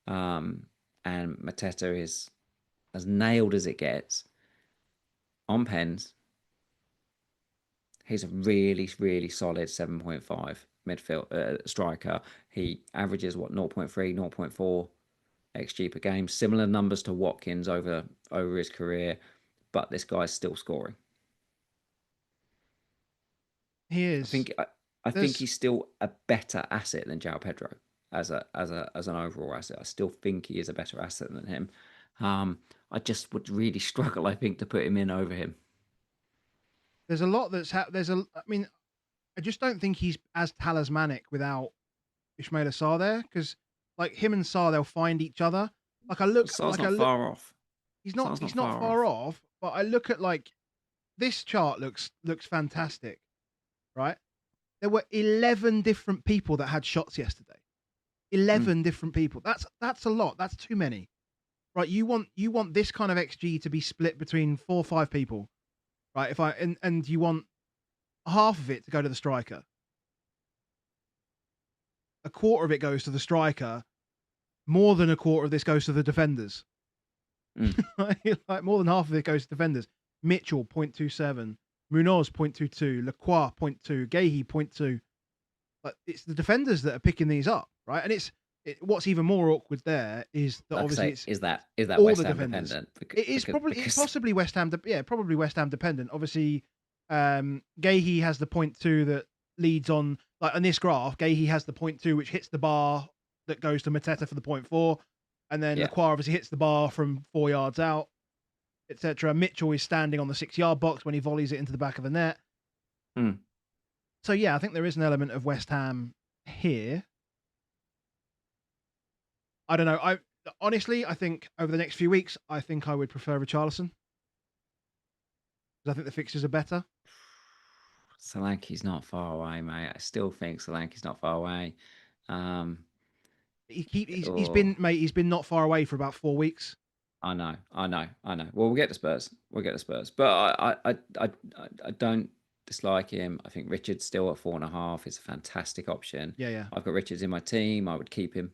And Mateta is as nailed as it gets on pens. He's a really, really solid 7.5 midfield striker. He averages 0.3, 0.4 XG per game. Similar numbers to Watkins over his career, but this guy's still scoring. He is. I think he's still a better asset than João Pedro as an overall asset. I still think he is a better asset than him. I just would really struggle, I think, to put him in over him. There's a lot that's I mean, I just don't think he's as talismanic without Ismaila Sarr there, because like him and Sarr, they'll find each other. Like I look, Sarr's not far off. He's not far off, but I look at like this chart looks fantastic, right? There were 11 different people that had shots yesterday. 11 different people. That's a lot. That's too many. Right? You want this kind of XG to be split between 4 or 5 people. Right? And you want half of it to go to the striker. A quarter of it goes to the striker. More than a quarter of this goes to the defenders. Like more than half of it goes to defenders. Mitchell 0.27, Munoz 0.22, Lacroix 0.2, Gahey 0.2. Like it's the defenders that are picking these up, right? And what's even more awkward there is that obviously is that all West the Ham defenders. dependent? It's possibly West Ham. Probably West Ham dependent. Obviously, Gahey has the 0.2 that leads on. Like on this graph, Gahey has the 0.2 which hits the bar that goes to Mateta for the 0.4, and then Lacroix obviously hits the bar from 4 yards out, etc. Mitchell is standing on the 6-yard box when he volleys it into the back of the net. So yeah, I think there is an element of West Ham here. I don't know. I think over the next few weeks, I think I would prefer Richarlison because I think the fixtures are better. Solanke's not far away, mate. I still think Solanke's not far away. He's been not far away for about 4 weeks. I know. Well, we'll get to Spurs. But I don't dislike him. I think Richards still at 4.5 is a fantastic option. Yeah. I've got Richards in my team. I would keep him.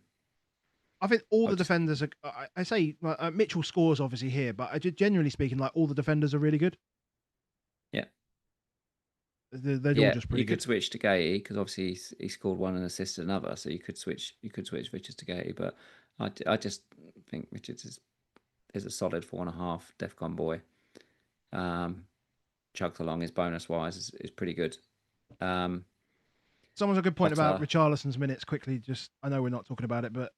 I think all the defenders are. I say Mitchell scores obviously here, but generally speaking, like all the defenders are really good. Yeah. They're all just pretty you good. Could switch to Gahey because obviously he scored one and assisted another, so you could switch Richards to Gahey. But I just think Richards is a solid 4.5 Defcon boy. Chugged along his bonus wise is pretty good. Someone's a good point about Richarlison's minutes quickly. Just I know we're not talking about it, but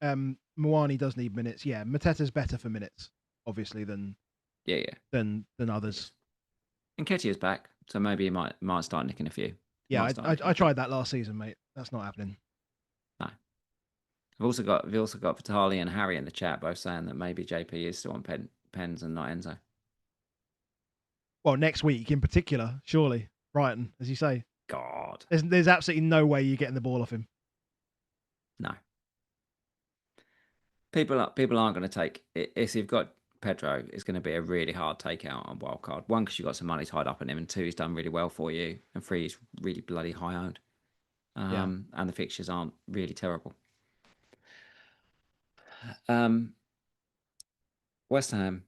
Muani does need minutes. Yeah, Mateta's better for minutes, obviously, than others. And Nketiah's back, so maybe he might start nicking a few. Yeah, I tried that last season, mate. That's not happening. No. We've also got Vitali and Harry in the chat, both saying that maybe JP is still on pens and not Enzo. Well, next week in particular, surely Brighton, as you say. God, there's absolutely no way you're getting the ball off him. No. People aren't going to take it. If you've got Pedro, it's going to be a really hard takeout on wildcard. 1, because you've got some money tied up in him, and 2, he's done really well for you, and 3, he's really bloody high owned. And the fixtures aren't really terrible. West Ham,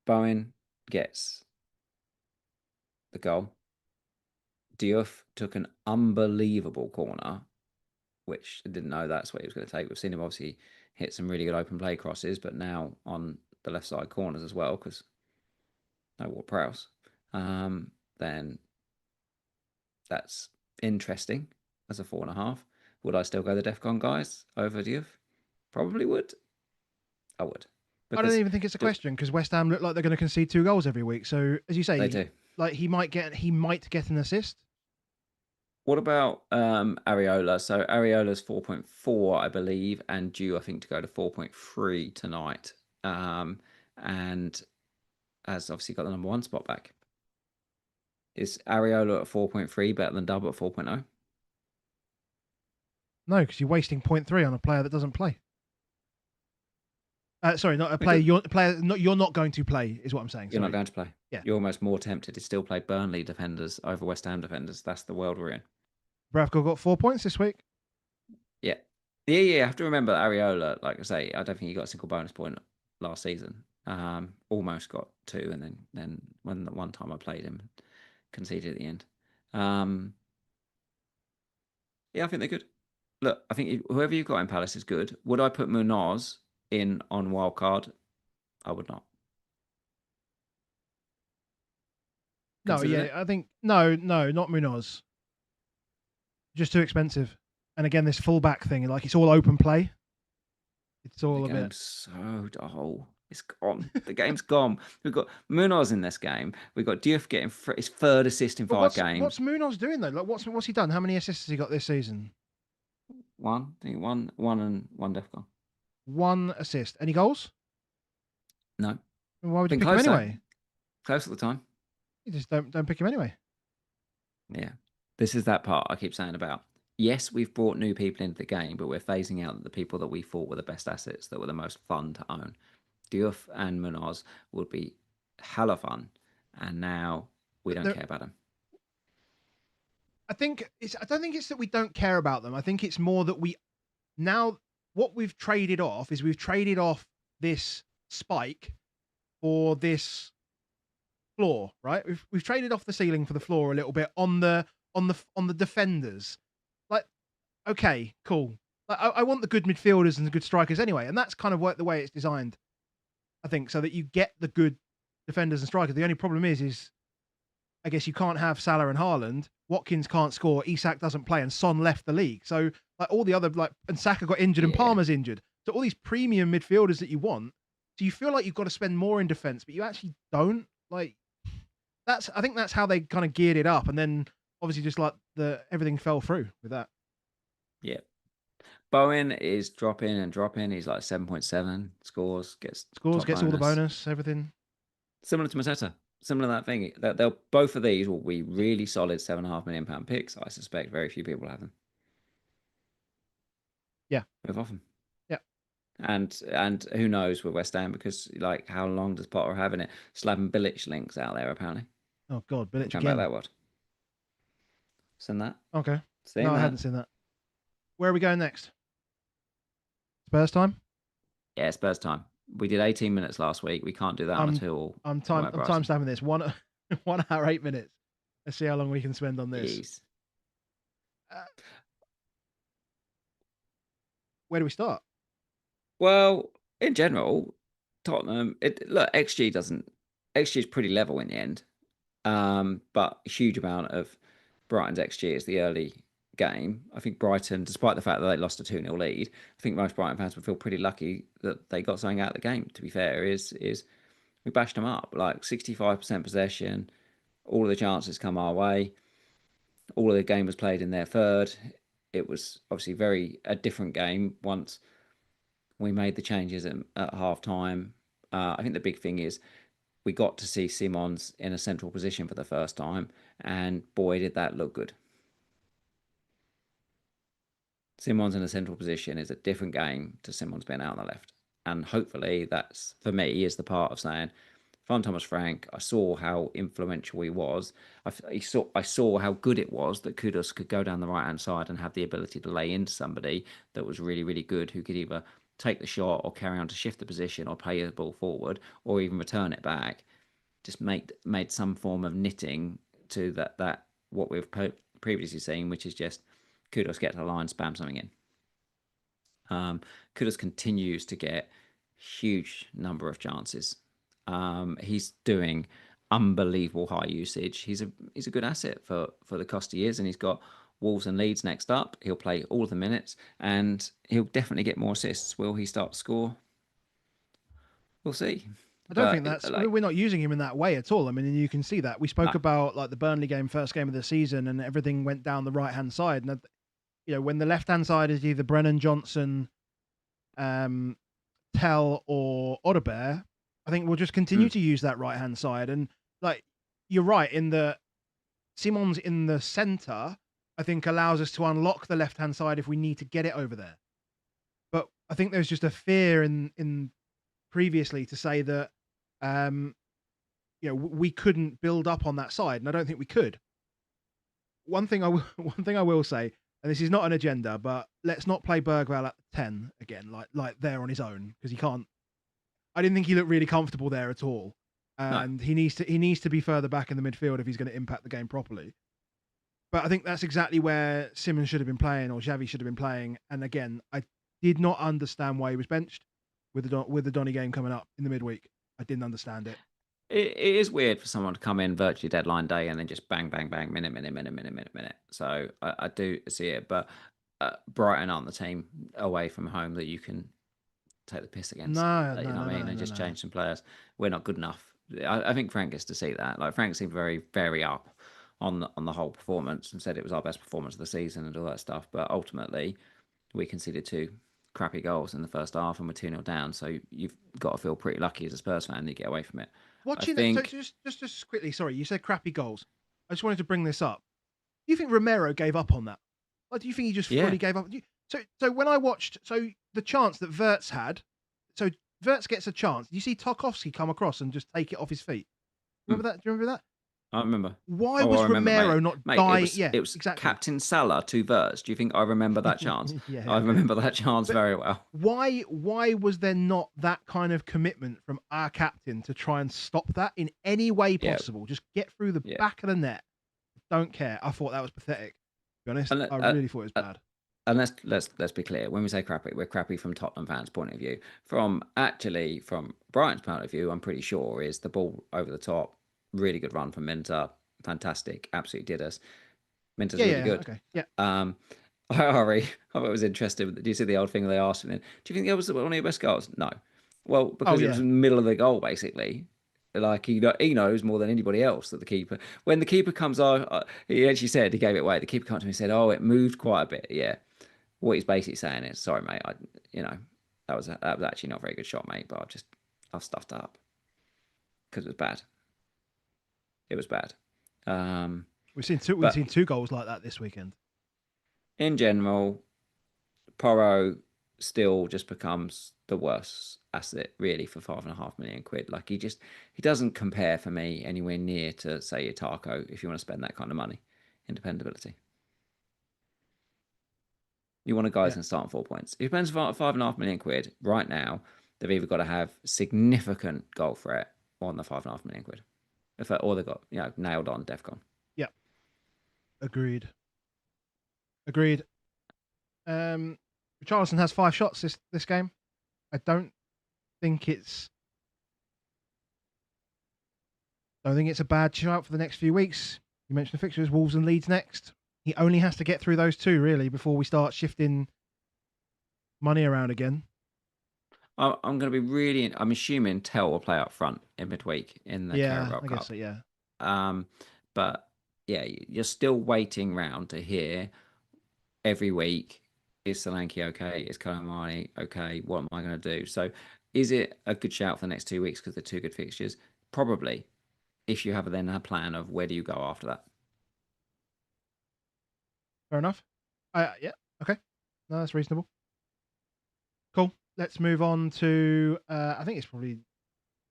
Bowen gets the goal. Diouf took an unbelievable corner, which I didn't know that's what he was going to take. We've seen him obviously hit some really good open play crosses, but now on the left side corners as well, because no Ward-Prowse. Then that's interesting as a 4.5. Would I still go the Defcon guys over Diouf? Probably would. I would. I don't even think it's a question, because West Ham look like they're going to concede 2 goals every week. So as you say, they do. Like he might get an assist. What about Areola? So Areola's 4.4, I believe, and due, I think, to go to 4.3 tonight. And has obviously got the number 1 spot back. Is Areola at 4.3 better than Dub at 4.0? No, because you're wasting 0.3 on a player that doesn't play. Sorry, not a We player. could- You're a player. You're not going to play, is what I'm saying. You're not Sorry. going to play. Yeah. You're almost more tempted to still play Burnley defenders over West Ham defenders. That's the world we're in. Bravco got 4 points this week. Yeah. Yeah, yeah. I have to remember Areola, like I say, I don't think he got a single bonus point last season. Almost got 2, and then when the one time I played him, conceded at the end. Yeah, I think they're good. Look, I think whoever you've got in Palace is good. Would I put Munoz in on wildcard? I would not. No, Considered yeah, it? I think no, not Munoz. Just too expensive. And again, this fullback thing, like it's all open play. It's all The a bit. game's so dull. It's gone. The game's gone. We've got Munoz in this game. We've got Diouf getting his third assist in But 5 games. what's Munoz doing though? Like what's he done? How many assists has he got this season? One, I think one and one Defcon. 1 assist. Any goals? No, Why would you been pick him close though. anyway? Close at the time. You just don't pick him anyway. Yeah, this is that part I keep saying about. Yes, we've brought new people into the game, but we're phasing out the people that we thought were the best assets, that were the most fun to own. Diouf and Munoz would be hella fun, and now we don't care about them. I don't think it's that we don't care about them. I think it's more that what we've traded off is we've traded off this spike for this floor, right? We've traded off the ceiling for the floor a little bit on the defenders. Like, okay, cool. Like, I want the good midfielders and the good strikers anyway, and that's kind of the way it's designed, I think, so that you get the good defenders and strikers. The only problem is I guess you can't have Salah and Haaland. Watkins can't score. Isak doesn't play, and Son left the league. So like all the other and Saka got injured and Palmer's injured. So all these premium midfielders that you want, so you feel like you've got to spend more in defence, but you actually don't. Like I think that's how they kind of geared it up, and then obviously just like everything fell through with that. Yeah. Bowen is dropping. He's like 7.7 scores, gets all bonus. the bonus, everything. Similar to Mateta. Similar to that thing. They'll both of these will be really solid £7.5 million picks. I suspect very few people have them. Yeah. Move off them. Yeah. And who knows with West Ham, because like how long does Potter have in it? Slaven Bilic links out there apparently. Oh God, Bilic Come again. back that word. Seen that? Okay. Seen I that? hadn't seen that. Where are we going next? Spurs time? Yeah, Spurs time. We did 18 minutes last week. We can't do that until I'm time stamping this. 1 hour 8 minutes. Let's see how long we can spend on this. Where do we start? Well, in general, Tottenham. XG is pretty level in the end, but a huge amount of Brighton's XG is the early game. I think Brighton, despite the fact that they lost a 2-0 lead, I think most Brighton fans would feel pretty lucky that they got something out of the game. To be fair, is we bashed them up, like 65% possession. All of the chances come our way. All of the game was played in their third. It was obviously a different game once we made the changes at half time. I think the big thing is we got to see Simons in a central position for the first time, and boy, did that look good. Simons in a central position is a different game to Simons being out on the left. And hopefully that's, for me, is the part of saying, if I'm Thomas Frank, I saw how influential he was. I saw how good it was that Kudus could go down the right-hand side and have the ability to lay into somebody that was really, really good, who could either take the shot or carry on to shift the position or play the ball forward or even return it back. Just made some form of knitting to that what we've previously seen, which is just Kudus get to the line, spam something in. Kudus continues to get huge number of chances. He's doing unbelievable high usage. He's a good asset for the cost he is, and he's got Wolves and Leeds next up. He'll play all of the minutes, and he'll definitely get more assists. Will he start to score? We'll see. I don't think that's we're not using him in that way at all. I mean, you can see that we spoke about like the Burnley game, first game of the season, and everything went down the right hand side. And when the left hand side is either Brennan Johnson, Tell, or Odebear, I think we'll just continue to use that right hand side. And like you're right in the Simons in the centre, I think allows us to unlock the left hand side if we need to get it over there. But I think there's just a fear in previously to say that we couldn't build up on that side, and I don't think we could. One thing I will say, and this is not an agenda, but let's not play Bergwall at 10 again, like there on his own, because he can't. I didn't think he looked really comfortable there at all, and he needs to be further back in the midfield if he's going to impact the game properly. But I think that's exactly where Simon should have been playing, or Xavi should have been playing. And again, I did not understand why he was benched with the Donny game coming up in the midweek. I didn't understand it. It is weird for someone to come in virtually deadline day and then just bang, bang, bang, minute. So I do see it, but Brighton aren't the team away from home that you can take the piss against. No, you know what I mean? And just change some players. We're not good enough. I think Frank gets to see that. Like Frank seemed very, very up on the whole performance and said it was our best performance of the season and all that stuff. But ultimately, we conceded 2 crappy goals in the first half and we're 2-0 down. So you've got to feel pretty lucky as a Spurs fan to get away from it. Watching it, so just quickly, sorry, you said crappy goals. I just wanted to bring this up. Do you think Romero gave up on that? Or do you think he just fully gave up? So when I watched, the chance that Wirtz had, so Wirtz gets a chance. You see Tarkowski come across and just take it off his feet. Remember that? Do you remember that? I remember. Why was Romero not dying? It was exactly. Captain Salah to Wirtz. Do you think I remember that chance? I remember that chance very well. Why was there not that kind of commitment from our captain to try and stop that in any way possible? Just get through the back of the net. Don't care. I thought that was pathetic. To be honest, I really thought it was bad. And let's be clear. When we say crappy, we're crappy from Tottenham fans' point of view. From Brighton's point of view, I'm pretty sure is the ball over the top. Really good run from Minter. Fantastic. Absolutely did us. Minter's really good. Okay. Yeah. I thought it was interesting. Do you see the old thing they asked him? Do you think that was one of your best goals? No. Well, because it was in the middle of the goal, basically. Like he knows more than anybody else that the keeper. When the keeper comes out, he actually said he gave it away. The keeper comes to me and said, "Oh, it moved quite a bit." Yeah. What he's basically saying is, "Sorry, mate. That was actually not a very good shot, mate. But I've stuffed it up because it was bad. It was bad." We've seen 2 goals like that this weekend. In general, Porro still just becomes the worst asset really for £5.5 million. Like he doesn't compare for me anywhere near to say Taco if you want to spend that kind of money in dependability. You want a guy who's going to start on 4 points. If he spends £5.5 million right now, they've either got to have significant goal threat on the £5.5 million. Or they've got nailed on Defcon. Yeah. Agreed. Richarlison has 5 shots this game. I don't think it's a bad shout for the next few weeks. You mentioned the fixtures, Wolves and Leeds next. He only has to get through those 2 really before we start shifting money around again. I'm going to be I'm assuming Tell will play up front in midweek in the Carabao Cup. I guess so, yeah. But yeah, you're still waiting round to hear every week, is Solanke okay? Is Kalamani okay? What am I going to do? So is it a good shout for the next 2 weeks because they're 2 good fixtures? Probably, if you have then a plan of where do you go after that. Fair enough. Yeah, okay. No, that's reasonable. Cool. Let's move on to, I think it's probably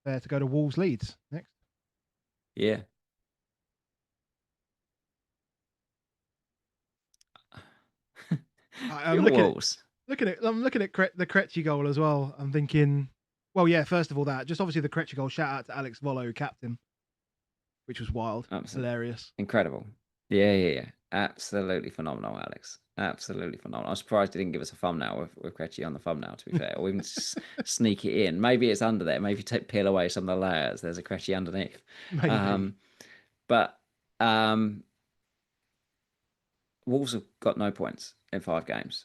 fair to go to Wolves Leeds next. Yeah. I'm looking at the Krejci goal as well. I'm thinking, well, yeah, first of all, that just obviously the Krejci goal. Shout out to Alex Volo, captain, which was wild, hilarious, incredible. Yeah. Absolutely phenomenal, Alex. Absolutely phenomenal. I'm surprised he didn't give us a thumbnail with Krejci on the thumbnail, to be fair, or even sneak it in. Maybe it's under there. Maybe peel away some of the layers. There's a Krejci underneath. Maybe. But Wolves have got no points in 5 games.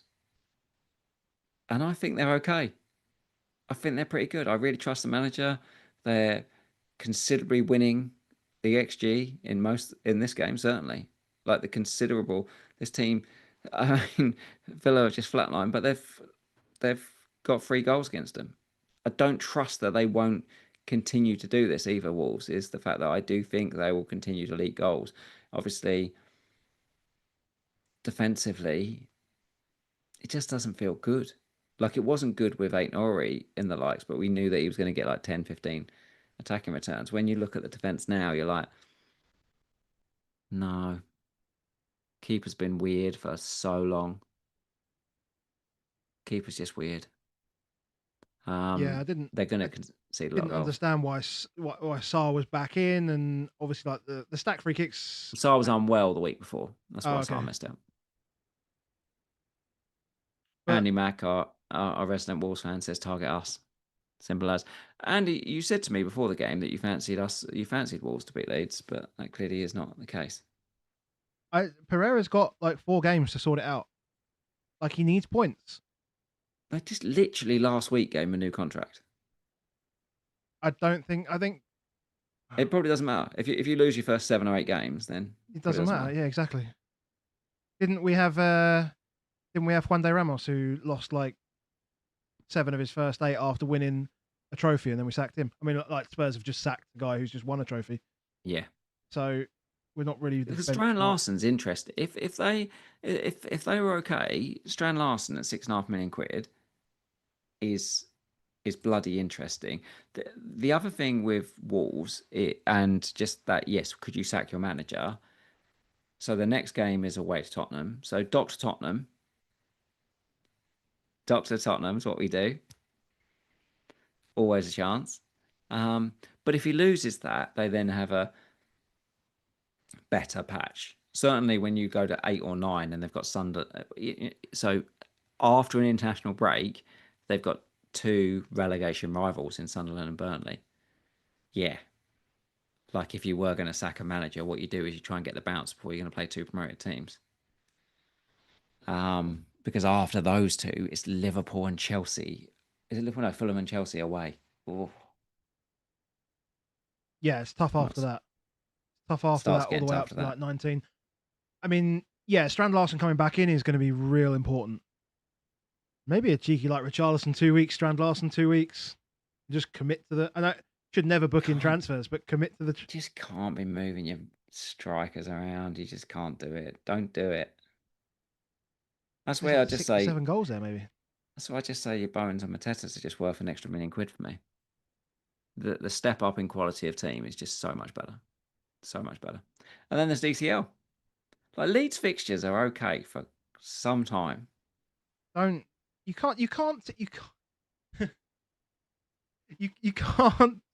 And I think they're okay. I think they're pretty good. I really trust the manager. They're considerably winning the XG in this game, certainly. Like this team, I mean, Villa are just flatlined, but they've got 3 goals against them. I don't trust that they won't continue to do this either, Wolves, is the fact that I do think they will continue to leak goals. Obviously, defensively, it just doesn't feel good. Like it wasn't good with Eight Nori in the likes, but we knew that he was going to get like 10, 15 attacking returns. When you look at the defense now, you're like, no, keeper's been weird for so long. Keeper's just weird. Yeah, I didn't. They're going to I concede a lot of didn't goals. understand why Saar was back in, and obviously like the stack free kicks. So I was unwell the week before. That's Oh, why okay. I missed out. But Andy Mack, our resident Wolves fan, says target us. Simple as. Andy, you said to me before the game that you fancied Wolves to beat Leeds, but that clearly is not the case. Pereira's got like 4 games to sort it out. Like he needs points. They just literally last week gave him a new contract. I think It probably doesn't matter if you lose your first 7 or 8 games, then it doesn't matter. Yeah, exactly. Didn't we have Juan de Ramos who lost like 7 of his first 8 after winning a trophy, and then we sacked him? I mean, like Spurs have just sacked the guy who's just won a trophy. Yeah. So we're not really the Because benchmark. Strand Larsen's interesting. If they were okay, Strand Larsen at £6.5 million is bloody interesting. The other thing with Wolves and just that, yes, could you sack your manager? So the next game is away to Tottenham. So Dr. Tottenham is what we do. Always a chance. But if he loses that, they then have a better patch. Certainly when you go to 8 or 9 and they've got Sunderland. So after an international break, they've got 2 relegation rivals in Sunderland and Burnley. Yeah. Like if you were going to sack a manager, what you do is you try and get the bounce before you're going to play 2 promoted teams. Because after those 2, it's Liverpool and Chelsea. Is it Liverpool? No, Fulham and Chelsea away. Ooh. Yeah, it's tough after that. Tough after that, all the way up to like 19. I mean, yeah, Strand Larsen coming back in is going to be real important. Maybe a cheeky like Richarlison 2 weeks, Strand Larsen 2 weeks. Just commit to the. And I should never book in transfers, but commit to the. Just can't be moving your strikers around. You just can't do it. Don't do it. That's where I just say 7 goals there, maybe. That's why I just say your Bones and Matetas are just worth an extra £1 million for me. The step up in quality of team is just so much better. So much better. And then there's DCL. Like Leeds fixtures are okay for some time. You can't you can't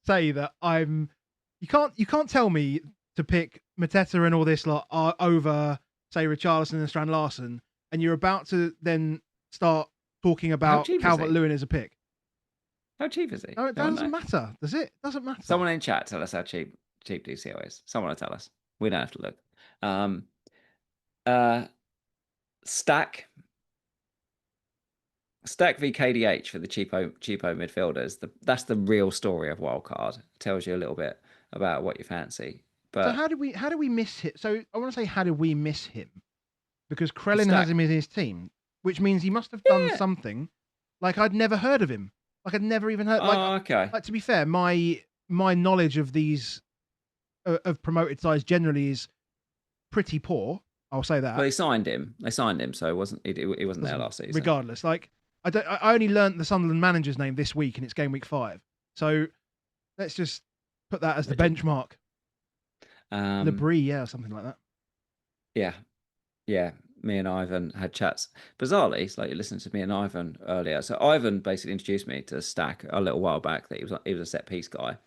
say that you can't tell me to pick Mateta and all this lot over say Richarlison and Strand Larsen, and you're about to then start talking about Calvert-Lewin as a pick. How cheap is he? No, it doesn't matter, does it? It doesn't matter. Someone in chat tell us how cheap DCL is. Someone will tell us. We don't have to look. Stack v KDH for the cheapo midfielders. That's the real story of Wildcard. It tells you a little bit about what you fancy. But so how do we miss him? So I want to say, how did we miss him? Because Krellin has him in his team, which means he must have done something. Like I'd never heard of him. Like I'd never even heard. Okay. Like to be fair, my knowledge of these of promoted sides generally is pretty poor. I'll say that. Well, they signed him, so it wasn't there last season. Regardless, like I only learnt the Sunderland manager's name this week, and it's game week 5. So let's just put that as the benchmark. Labrie, yeah, or something like that. Yeah. Me and Ivan had chats. Bizarrely, it's like you listened to me and Ivan earlier. So Ivan basically introduced me to Stack a little while back. That he was a set piece guy.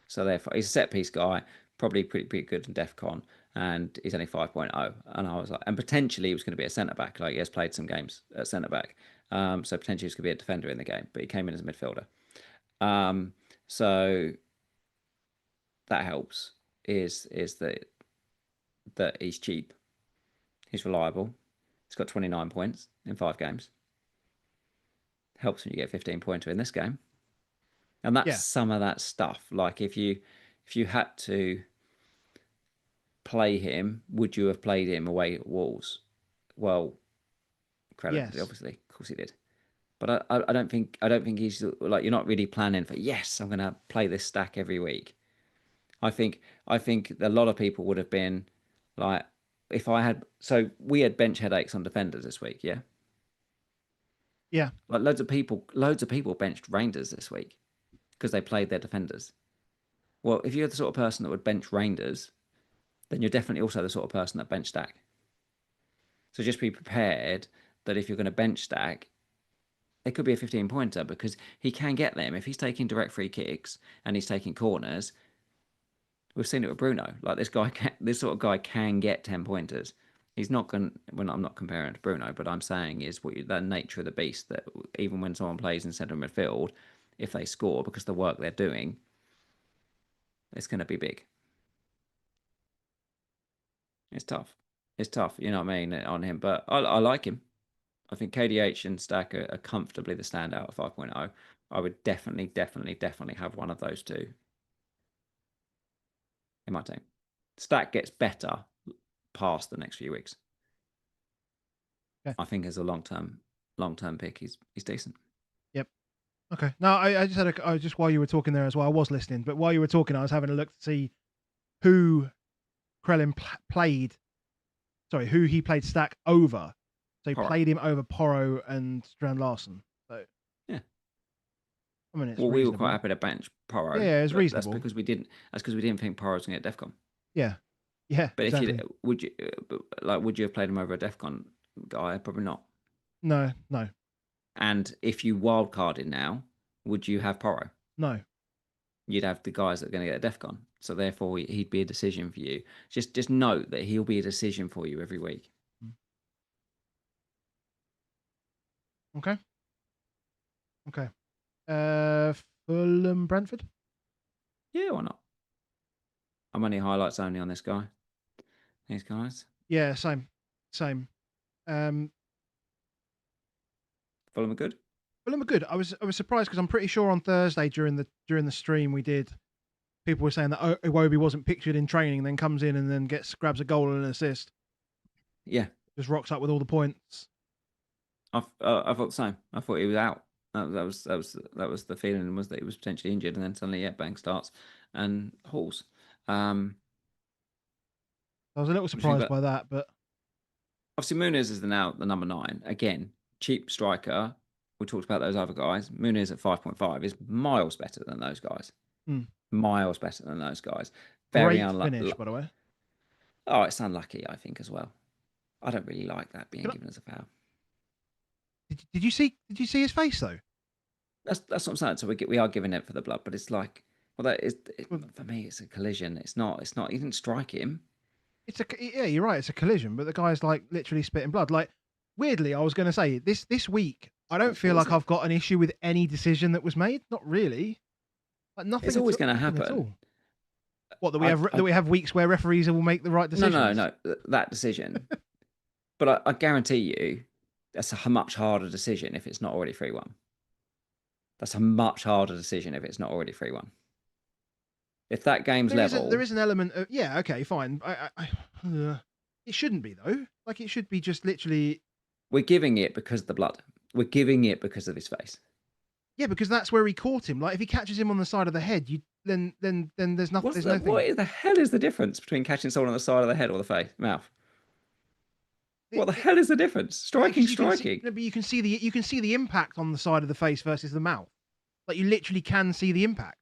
So therefore, he's a set piece guy, probably pretty good in Defcon, and he's only 5.0. And I was like, and potentially he was going to be a centre back. Like he has played some games at centre back, so potentially he was going to be a defender in the game. But he came in as a midfielder. So that helps. Is that he's cheap. He's reliable. He's got 29 points in 5 games. Helps when you get 15-pointer in this game. And that's some of that stuff. Like if you had to play him, would you have played him away at Wolves? Well, credit, obviously, of course he did. But I don't think he's like, you're not really planning for, yes, I'm going to play this Stack every week. I think a lot of people would have been like, we had bench headaches on defenders this week, yeah? Yeah. Like loads of people benched Rangers this week because they played their defenders. Well, if you're the sort of person that would bench Rangers, then you're definitely also the sort of person that bench Stack. So just be prepared that if you're going to bench Stack, it could be a 15-pointer because he can get them. If he's taking direct free kicks and he's taking corners, we've seen it with Bruno. Like this sort of guy can get 10-pointers. He's not going. Well, I'm not comparing to Bruno, but I'm saying is the nature of the beast that even when someone plays in centre midfield, if they score because the work they're doing, it's going to be big. It's tough. It's tough. You know what I mean on him, but I like him. I think KDH and Stack are comfortably the standout at 5.0. I would definitely have one of those two in my team. Stack gets better past the next few weeks. Okay. I think as a long-term pick, he's decent. Yep. Okay. No, I just had just while you were talking there as well, I was listening, but while you were talking, I was having a look to see who Krellin played. Sorry, who he played Stack over. So he played him over Porro and Strand Larson. So yeah. I mean, it's well, reasonable. we were quite happy to bench Porro. Yeah, it's reasonable. That's because we didn't think Porro was going to get Defcon. Yeah. Yeah. But exactly. if would you have played him over a Defcon guy? Probably not. No. And if you wildcarded now, would you have Porro? No. You'd have the guys that are going to get a Defcon. So therefore, he'd be a decision for you. Just note that he'll be a decision for you every week. Okay. Fulham, Brentford? Yeah, why not? I'm only highlights only on this guy. These guys. Yeah, same. Fulham are good. Fulham are good. I was surprised because I'm pretty sure on Thursday during the stream we did, people were saying that Iwobi wasn't pictured in training, then comes in and then grabs a goal and an assist. Yeah. Just rocks up with all the points. I thought the same. I thought he was out. That was the feeling, was that he was potentially injured, and then suddenly bang starts and hauls. I was a little surprised by that, but obviously Muniz is now the number 9 again. Cheap striker. We talked about those other guys. Muniz at 5.5 is miles better than those guys. Miles better than those guys. Very unlucky finish, by the way. Oh, it's unlucky, I think, as well. I don't really like that being given as a foul. Did you see his face though? That's what I'm saying. So we are giving it for the blood, but it's like, well, for me, it's a collision. It's not. He didn't strike him. Yeah, you're right. It's a collision, but the guy's like literally spitting blood. Like, weirdly, I was going to say this week, I don't feel like I've got an issue with any decision that was made. Not really. Like nothing. It's always going to happen. What, that we have weeks where referees will make the right decision? No, that decision. But I guarantee you, that's a much harder decision if it's not already 3-1. That's a much harder decision if it's not already 3-1. If that game's level, there is an element of okay, fine. It shouldn't be though. Like it should be just literally. We're giving it because of the blood. We're giving it because of his face. Yeah, because that's where he caught him. Like if he catches him on the side of the head, then there's nothing. What the hell is the difference between catching someone on the side of the head or the mouth? What the hell is the difference? Striking. But you can see the impact on the side of the face versus the mouth. Like you literally can see the impact.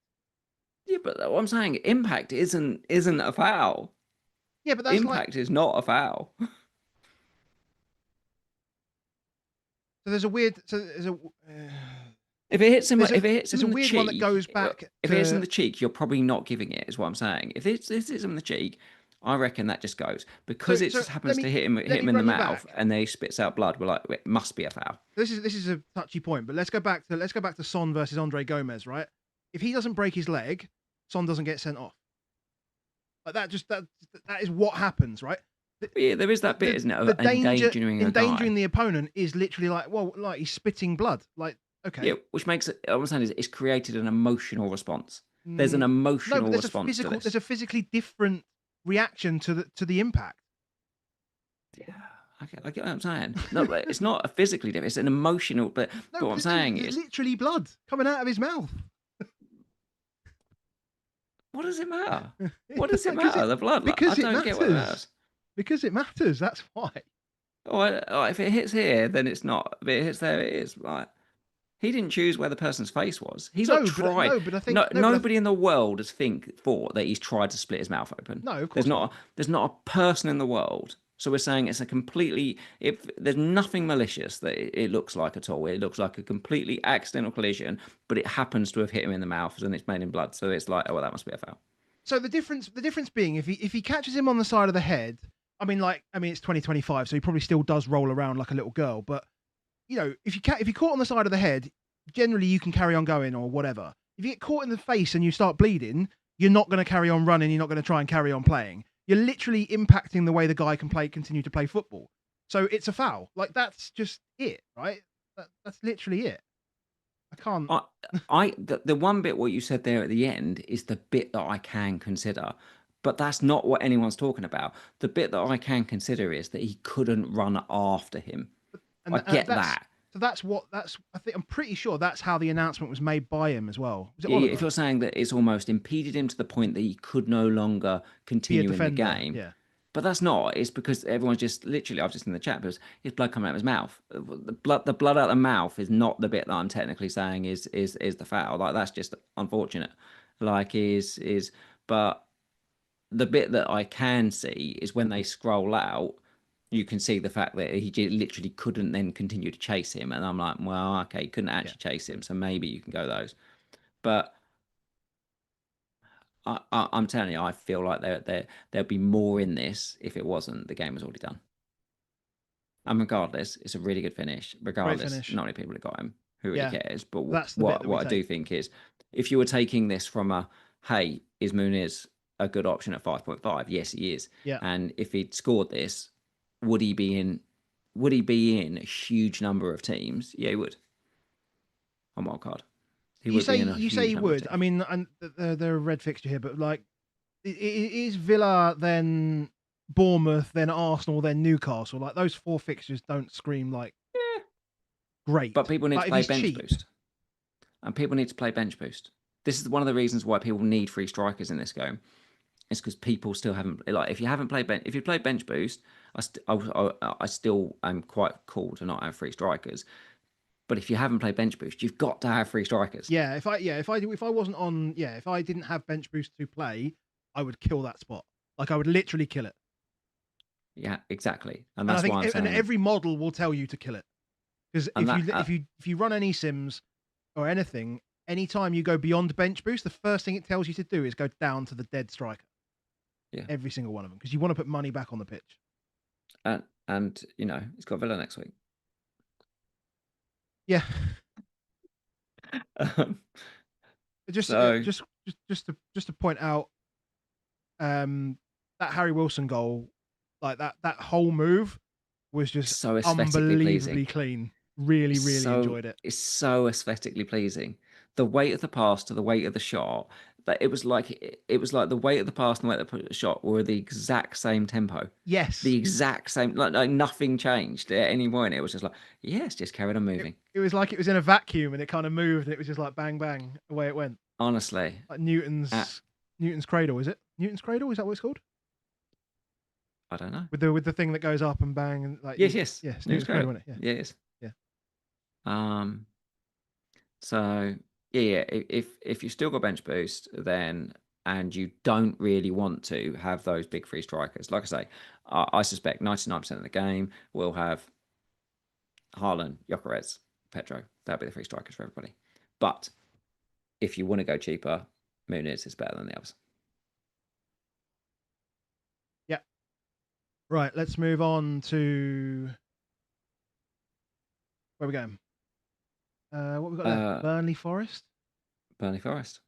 Yeah, but what I'm saying, impact isn't a foul. Yeah, but that's impact is not a foul. So there's a weird. If it hits him, there's in a weird the one cheek, that goes back. If it hits in the cheek, you're probably not giving it. Is what I'm saying. If it hits him in the cheek, I reckon that just goes because it just happens to hit him in the mouth, and then he spits out blood. We're like, it must be a foul. This is a touchy point, but let's go back to Son versus Andre Gomez, right? If he doesn't break his leg, Son doesn't get sent off. Like that is what happens, right? Yeah, there is that bit, isn't it? Of endangering the opponent is literally like he's spitting blood. Like, okay. Yeah, which makes it. I'm saying is it's created an emotional response. There's an emotional response to this. There's a physically different reaction to the impact. Yeah, I get what I'm saying. No, it's not a physically different. It's an emotional. But what I'm saying is literally blood coming out of his mouth. What does it matter? What does it matter? The blood. Because I don't get what it matters. Because it matters. That's why. if it hits here, then it's not. If it hits there, it is. Like, he didn't choose where the person's face was. He's not No, but tried. no, but I think No, no, but nobody in the world has thought that he's tried to split his mouth open. no, of There's course not. not. There's not a person in the world. So we're saying it's a completely. If there's nothing malicious that it looks like at all. It looks like a completely accidental collision, but it happens to have hit him in the mouth and it's made him blood. So it's like, oh well, that must be a foul. So the difference being, if he catches him on the side of the head, it's 2025, so he probably still does roll around like a little girl. But if you caught on the side of the head, generally you can carry on going or whatever. If you get caught in the face and you start bleeding, you're not going to carry on running. You're not going to try and carry on playing. You're literally impacting the way the guy can continue to play football. So it's a foul. Like, that's just it, right? That's literally it. I can't. The one bit what you said there at the end is the bit that I can consider, but that's not what anyone's talking about. The bit that I can consider is that he couldn't run after him. I get that. So I'm pretty sure that's how the announcement was made by him as well. Was it Yeah, Oliver? if you're saying that it's almost impeded him to the point that he could no longer continue in the game. Yeah. But that's not. It's because everyone's just literally. I've just in the chat because his blood coming out of his mouth. The blood out of the mouth is not the bit that I'm technically saying is the foul. Like, that's just unfortunate. Like, but the bit that I can see is when they scroll out, you can see the fact that he literally couldn't then continue to chase him, and I'm like, well, okay, he couldn't actually chase him, so maybe you can go those. But I'm telling you, I feel like there'd be more in this if it wasn't. The game was already done. And regardless, it's a really good finish. Regardless, finish. not many people have got him. Who really cares? But that's what I do think is, if you were taking this from hey, is Muniz a good option at 5.5? Yes, he is. Yeah. And if he'd scored this, would he be in? Would he be in a huge number of teams? Yeah, he would. On wild card. You say he would. I mean, they're a red fixture here, but like, is Villa then Bournemouth, then Arsenal, then Newcastle? Like, those 4 fixtures don't scream like great. But people need to play bench boost, and people need to play bench boost. This is one of the reasons why people need free strikers in this game. It's because people still haven't, like, if you haven't played if you play bench boost, I still am quite cool to not have free strikers. But if you haven't played bench boost, you've got to have free strikers. Yeah, if I didn't have bench boost to play, I would kill that spot. Like, I would literally kill it. Yeah, exactly. And that's why I'm saying. And every model will tell you to kill it. Because if you run any sims or anything, anytime you go beyond bench boost, the first thing it tells you to do is go down to the dead striker. Yeah. Every single one of them, because you want to put money back on the pitch. And he's got Villa next week. Yeah. Just to point out, that Harry Wilson goal, like that whole move was just so unbelievably clean. Really enjoyed it. It's so aesthetically pleasing. The weight of the pass to the weight of the shot, that it was like the weight of the pass and the weight of the shot were the exact same tempo. Yes, the exact same. Like nothing changed at any point. It was just like, yes, just carried on moving. It was like it was in a vacuum and it kind of moved. And it was just like bang bang away it went. Honestly, like Newton's cradle. Is it Newton's cradle? Is that what it's called? I don't know. With the thing that goes up and bang and like yes, Newton's cradle, isn't it? Yeah, yes. Yeah. So yeah, if you still got bench boost, then and you don't really want to have those big free strikers, like I say, I suspect 99% of the game will have Haaland, Gyökeres, Pedro. That'll be the free strikers for everybody. But if you want to go cheaper, Muniz is better than the others. Yeah. Right. Let's move on to where are we going? What we got there? Burnley Forest. Burnley Forest.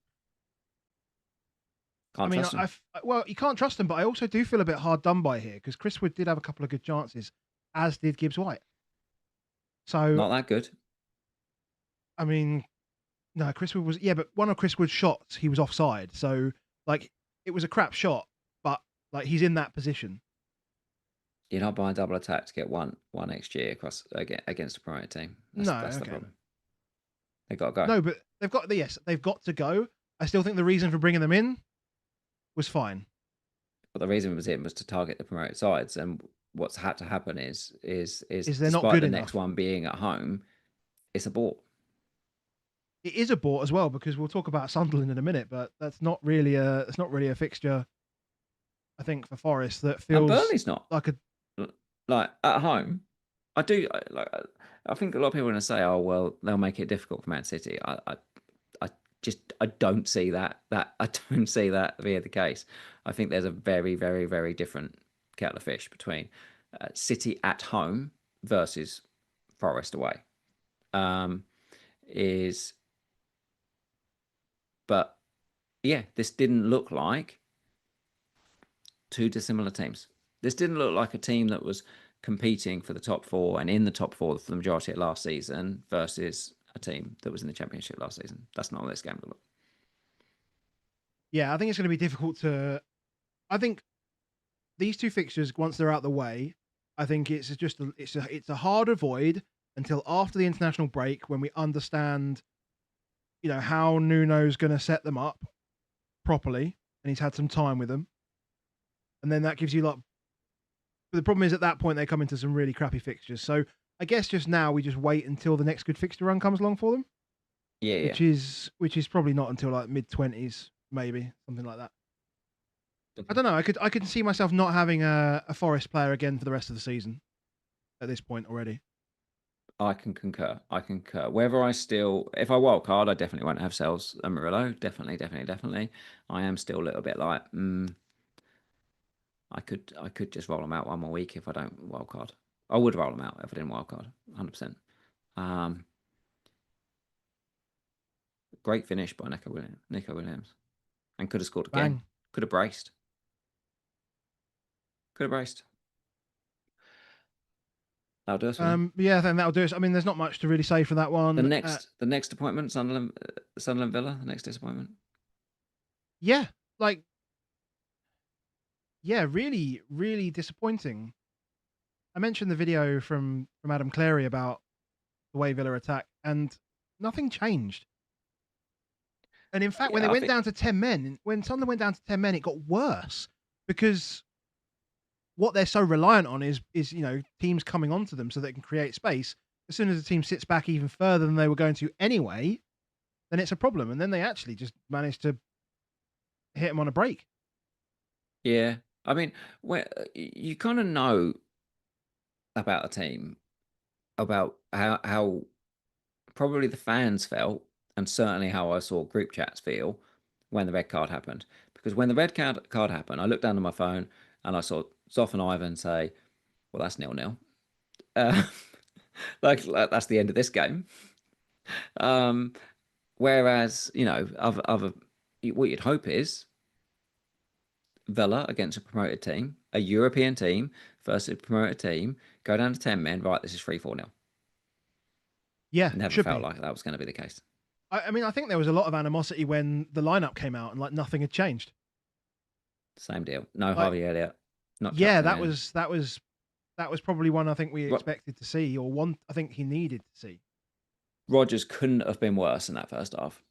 Well, you can't trust them, but I also do feel a bit hard done by here because Chris Wood did have a couple of good chances, as did Gibbs White. So not that good. I mean, no, Chris Wood was but one of Chris Wood's shots he was offside, so like it was a crap shot, but like he's in that position. You're not buying double attack to get one XG across against a promoted team. That's the problem. They got to go. No, but they've got to go. I still think the reason for bringing them in was fine. But the reason was to target the promoted sides, and what's had to happen is they're not despite good the next enough. one being at home, it's a bought. It is a bought as well, because we'll talk about Sunderland in a minute, but that's not really a fixture, I think, for Forest that And feels Burnley's not like a. like at home. I think a lot of people are going to say, "Oh, well, they'll make it difficult for Man City." I don't see that. I don't see that being the case. I think there's a very, very, very different kettle of fish between City at home versus Forest away. Um, is But yeah, this didn't look like two dissimilar teams. This didn't look like a team that was competing for the top four and in the top four for the majority of last season versus a team that was in the Championship last season. That's not what this game looked like. Yeah, I think it's going to be difficult to. I think these two fixtures, once they're out the way, I think it's a hard avoid until after the international break, when we understand, how Nuno's going to set them up properly, and he's had some time with them, and then that gives you like. But the problem is, at that point they come into some really crappy fixtures. So I guess just now we just wait until the next good fixture run comes along for them. Yeah, which is probably not until like mid-20s, maybe something like that. I don't know. I could see myself not having a Forest player again for the rest of the season at this point already. I can concur. Whether if I wild card, I definitely won't have Sales and Murillo. Definitely. I am still a little bit like, I could just roll them out one more week if I don't wild card. I would roll them out if I didn't wild card, 100%. Great finish by Nico Williams, and could have scored again. Bang. Could have braced. That'll do us. Yeah, I think that'll do us. I mean, there's not much to really say for that one. The next appointment, Sunderland Villa. The next disappointment. Yeah, really, really disappointing. I mentioned the video from Adam Clary about the way Villa attack, and nothing changed. And in fact, when they went down to 10 men, when Sunderland went down to 10 men, it got worse, because what they're so reliant on is teams coming onto them so they can create space. As soon as the team sits back even further than they were going to anyway, then it's a problem. And then they actually just managed to hit them on a break. Yeah, I mean, you kind of know about a team, about how probably the fans felt, and certainly how I saw group chats feel when the red card happened. Because when the red card happened, I looked down on my phone and I saw Zoff and Ivan say, "Well, that's 0-0." Like that's the end of this game. Whereas other what you'd hope is Villa against a promoted team, a European team versus a promoted team, go down to 10 men. Right, this is 3-4-0. Yeah, never felt like that was going to be the case. I mean, I think there was a lot of animosity when the lineup came out and nothing had changed. Same deal. No Harvey Elliott. That was probably one I think we expected to see, or one I think he needed to see. Rodgers couldn't have been worse in that first half.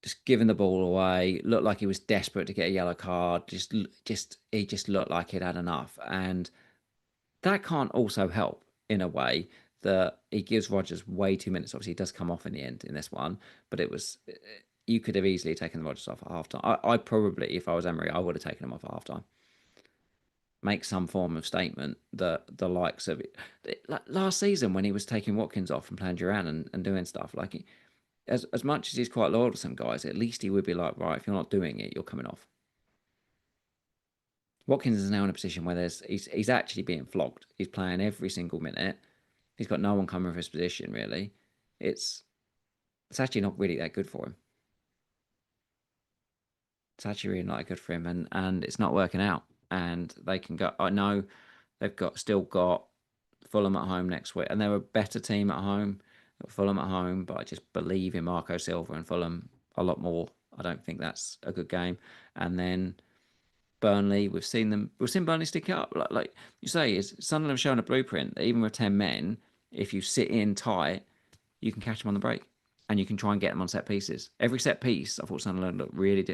Just giving the ball away, looked like he was desperate to get a yellow card. He just looked like he'd had enough, and that can't also help in a way that he gives Rodgers way too minutes. Obviously, he does come off in the end in this one, but you could have easily taken Rodgers off at halftime. I probably, if I was Emery, I would have taken him off at halftime. Make some form of statement that the likes of it. Like last season when he was taking Watkins off and playing Duran and doing stuff, like as much as he's quite loyal to some guys, at least he would be like, right, if you're not doing it, you're coming off. Watkins is now in a position where he's actually being flogged. He's playing every single minute. He's got no one coming for his position, really. It's actually not really that good for him. It's actually really not that good for him, and it's not working out. And they can go. I know they've still got Fulham at home next week, and they're a better team at home. Fulham at home, but I just believe in Marco Silva and Fulham a lot more. I don't think that's a good game. And then Burnley, we've seen Burnley stick up. Like you say, Sunderland have shown a blueprint that even with 10 men, if you sit in tight, you can catch them on the break, and you can try and get them on set pieces. Every set piece, I thought Sunderland looked really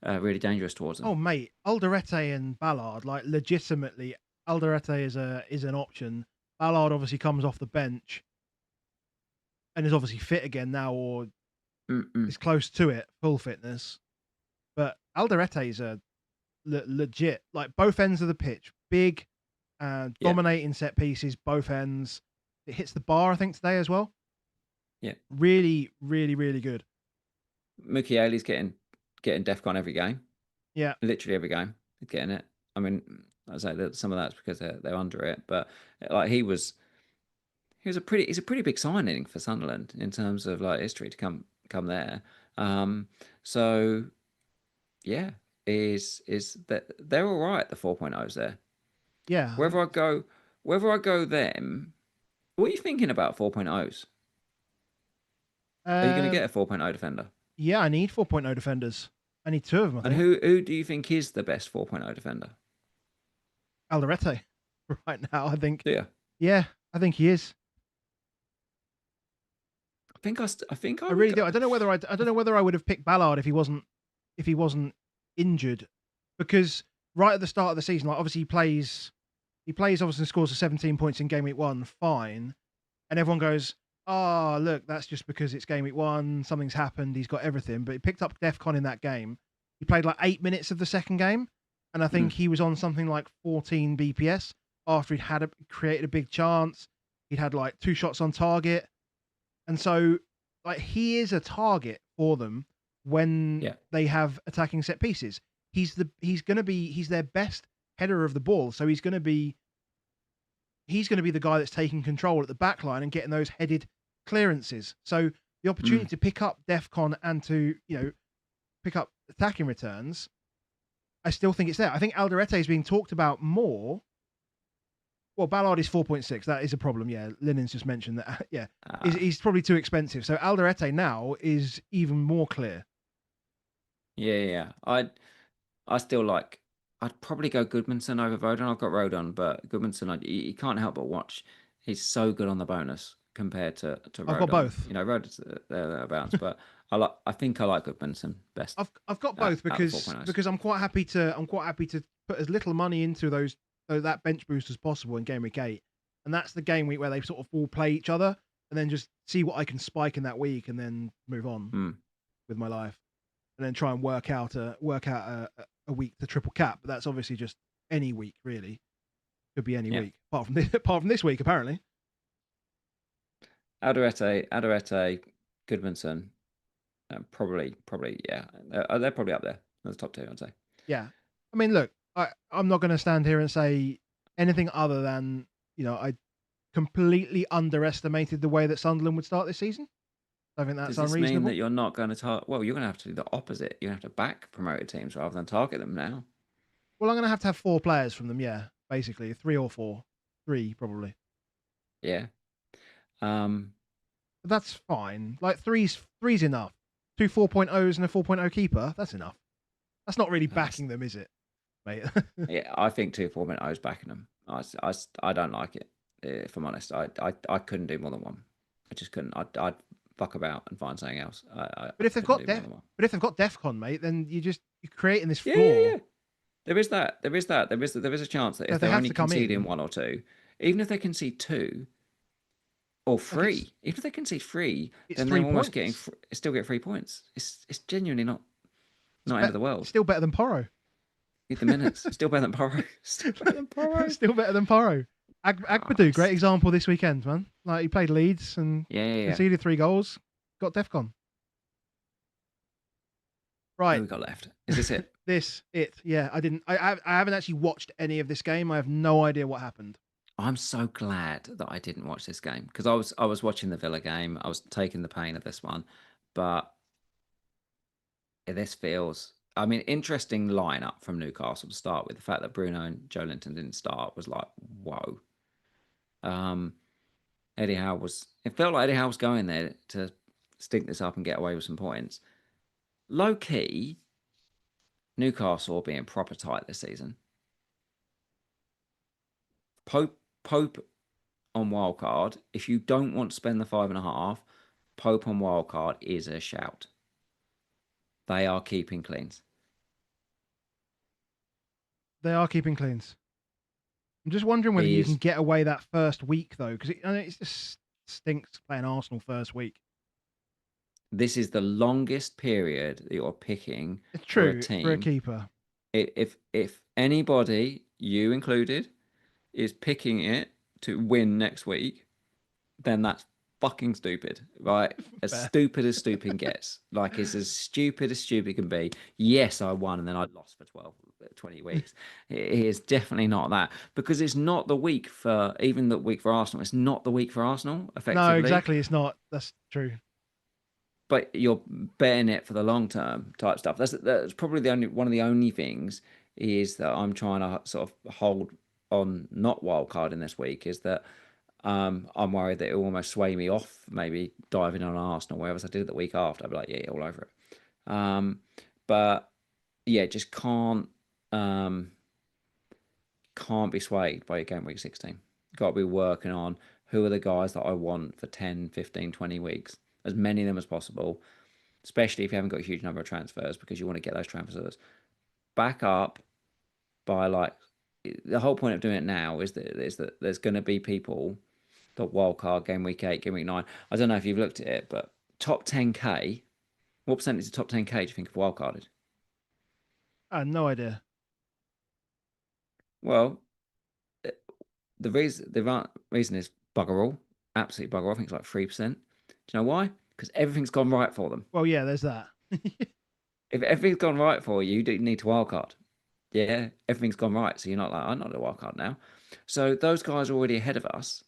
really dangerous towards them. Oh, mate, Alderete and Ballard, legitimately, Alderete is an option. Ballard obviously comes off the bench and is obviously fit again now, or is close to it, full fitness. But Alderete is a legit, like both ends of the pitch, big, dominating set pieces, both ends. It hits the bar, I think, today as well. Yeah, really, really, really good. Mukiele's getting Defcon every game. Yeah, literally every game. He's getting it. I mean, I say that some of that's because they're under it, but like he's a pretty big signing for Sunderland in terms of like history to come there. So yeah, is that they're all right, the 4.0s there. yeah. Whether I go them, what are you thinking about 4.0s? Are you going to get a 4.0 defender? Yeah, I need 4.0 defenders. I need two of them, I And think. who do you think is the best 4.0 defender? Alderete right now, I think. Yeah. Yeah, I think he is. I think I really do. I don't know whether I would have picked Ballard if he wasn't injured, because right at the start of the season, like obviously he plays obviously, scores 17 points in game week 1, fine, and everyone goes, oh look, that's just because it's game week 1, something's happened, he's got everything. But he picked up Defcon in that game. He played like 8 minutes of the second game, and I think he was on something like 14 BPS after he'd created a big chance. He'd had like 2 shots on target. And so, like, he is a target for them when they have attacking set pieces. He's their best header of the ball. So he's going to be the guy that's taking control at the back line and getting those headed clearances. So the opportunity to pick up Defcon and to, pick up attacking returns, I still think it's there. I think Alderete is being talked about more. Well, Ballard is 4.6. That is a problem. Yeah, Linen's just mentioned that. Yeah, he's probably too expensive. So Alderete now is even more clear. Yeah. I still like. I'd probably go Goodmanson over Rodon. I've got Rodon, but Goodmanson, you can't help but watch. He's so good on the bonus compared to Rodon. I've got both. Rodon's thereabouts, but I think I like Goodmanson best. I've got both because I'm quite happy to put as little money into that bench boost as possible in game week 8, and that's the game week where they sort of all play each other, and then just see what I can spike in that week, and then move on with my life, and then try and work out a week to triple cap. But that's obviously just any week, really. Could be any week apart from this week, apparently. Alderete, Goodmanson, probably yeah. They're probably up there. That's the top 2, I'd say. Yeah, I mean, look, I'm not going to stand here and say anything other than, I completely underestimated the way that Sunderland would start this season. I think that's unreasonable. Does this mean that you're not going to target? Well, you're going to have to do the opposite. You're going to have to back promoted teams rather than target them now. Well, I'm going to have 4 players from them, yeah, basically 3 or 4, 3 probably. Yeah. That's fine. Like three's enough. 2 4.0s and a 4.0 keeper. That's enough. That's not really backing them, is it, mate? Yeah, I think 2 4.0s backing them. I don't like it. If I'm honest, I couldn't do more than one. I just couldn't. I'd fuck about and find something else. But if they've got Defcon, mate, then you're creating this floor. Yeah. There is that. There is a chance that if they're only conceding 1 or 2, even if they concede 2 or 3, even if they concede 3, then they're almost still get 3 points. It's genuinely not end of the world. Still better than Porro. Get the minutes. Still better than Porro. Still better than Porro. Agbadu, great example this weekend, man. Like, he played Leeds and conceded 3 goals, got Defcon. Right. Who we got left? Is this it? Yeah, I haven't actually watched any of this game. I have no idea what happened. I'm so glad that I didn't watch this game, because I was watching the Villa game. I was taking the pain of this one, but this feels. I mean, interesting lineup from Newcastle to start with. The fact that Bruno and Joe Linton didn't start was like, whoa. Eddie Howe it felt like Eddie Howe was going there to stink this up and get away with some points. Low key, Newcastle are being proper tight this season. Pope on wildcard. If you don't want to spend the 5.5, Pope on wildcard is a shout. They are keeping cleans. They are keeping cleans. I'm just wondering whether He you can is. get away that first week though, because it just stinks playing Arsenal first week. This is the longest period that you're picking It's for a true for a team. keeper. If anybody, you included, is picking it to win next week, then that's fucking stupid, right? As Fair. stupid gets. Like, it's as stupid can be. Yes, I won and then I lost for 12, 20 weeks. It is definitely not that, because it's not the week for, even the week for Arsenal, it's not the week for Arsenal, No, effectively. exactly. It's not. That's true. But you're betting it for the long term type stuff. That's probably the only one of the only things is that I'm trying to sort of hold on, not wild carding this week, is that I'm worried that it will almost sway me off maybe diving on Arsenal, whereas I did it the week after. I'd be like, yeah, all over it. But yeah, just um, can't be swayed by your game week 16. Got to be working on who are the guys that I want for 10, 15, 20 weeks, as many of them as possible, especially if you haven't got a huge number of transfers, because you want to get those transfers back up by, like, the whole point of doing it now is that there's going to be people that wildcard game week 8, game week 9. I don't know if you've looked at it, but top 10k, what percentage of top 10k do you think of wildcarded? I had no idea. Well, the reason is bugger all, absolute bugger all. I think it's like 3%. Do you know why? Because everything's gone right for them. Well, yeah, there's that. If everything's gone right for you, you don't need to wildcard. Yeah, everything's gone right, so you're not like, I'm not a wildcard now. So those guys are already ahead of us,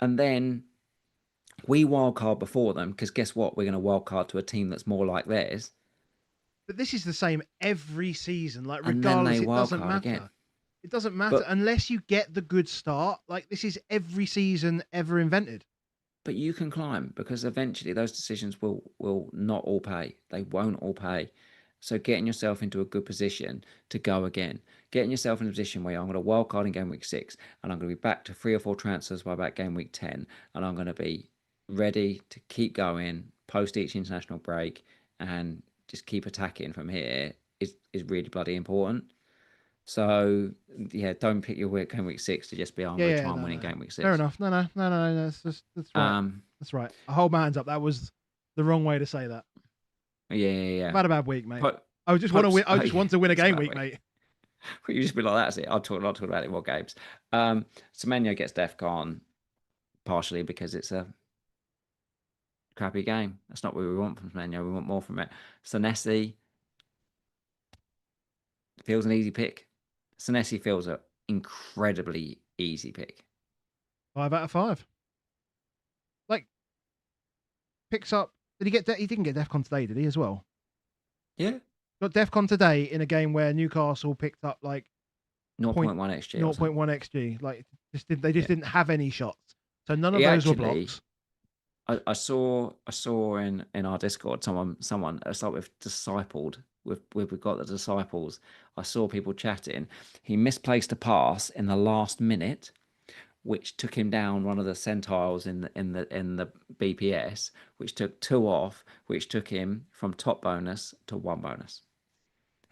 and then we wildcard before them, because guess what? We're going to wildcard to a team that's more like theirs, But this is the same every season. Like, and then regardless, they it doesn't wildcard again. matter. It doesn't matter But unless you get the good start. Like, this is every season ever invented. but you can climb, because eventually those decisions will not all pay. They won't all pay. So getting yourself into a good position to go again, getting yourself in a position where I'm going to wildcard in game week 6, and I'm going to be back to 3 or 4 transfers by about game week 10, and I'm going to be ready to keep going post each international break and just keep attacking from here is really bloody important. So yeah, don't pick your game week 6 to just be, I'm Yeah, going to yeah, try and no, win in no. game week Fair 6. enough. No. That's right. Um, That's right. I hold my hands up. That was the wrong way to say that. I've yeah. had a bad week, mate. Pope, I just want to win. Pope's. I just want to win a It's game about week, week. mate. You just be like, that's it. Not talk about it more games. Semenyo gets Defcon partially because it's a crappy game. That's not what we want from Semenyo. We want more from it. Senesi feels an easy pick. Senesi feels an incredibly easy pick. 5 out of 5. Like, picks up. Did he get? He didn't get Defcon today, did he? As well. Yeah. Got Defcon today in a game where Newcastle picked up like 0.1 XG or 0.1 something. XG. Like, they just didn't have any shots. So none of He those were actually, blocks. I saw in our Discord someone start with discipled. We've got the disciples. I saw people chatting. He misplaced a pass in the last minute, which took him down one of the centiles in the BPS, which took 2 off, which took him from top bonus to 1 bonus.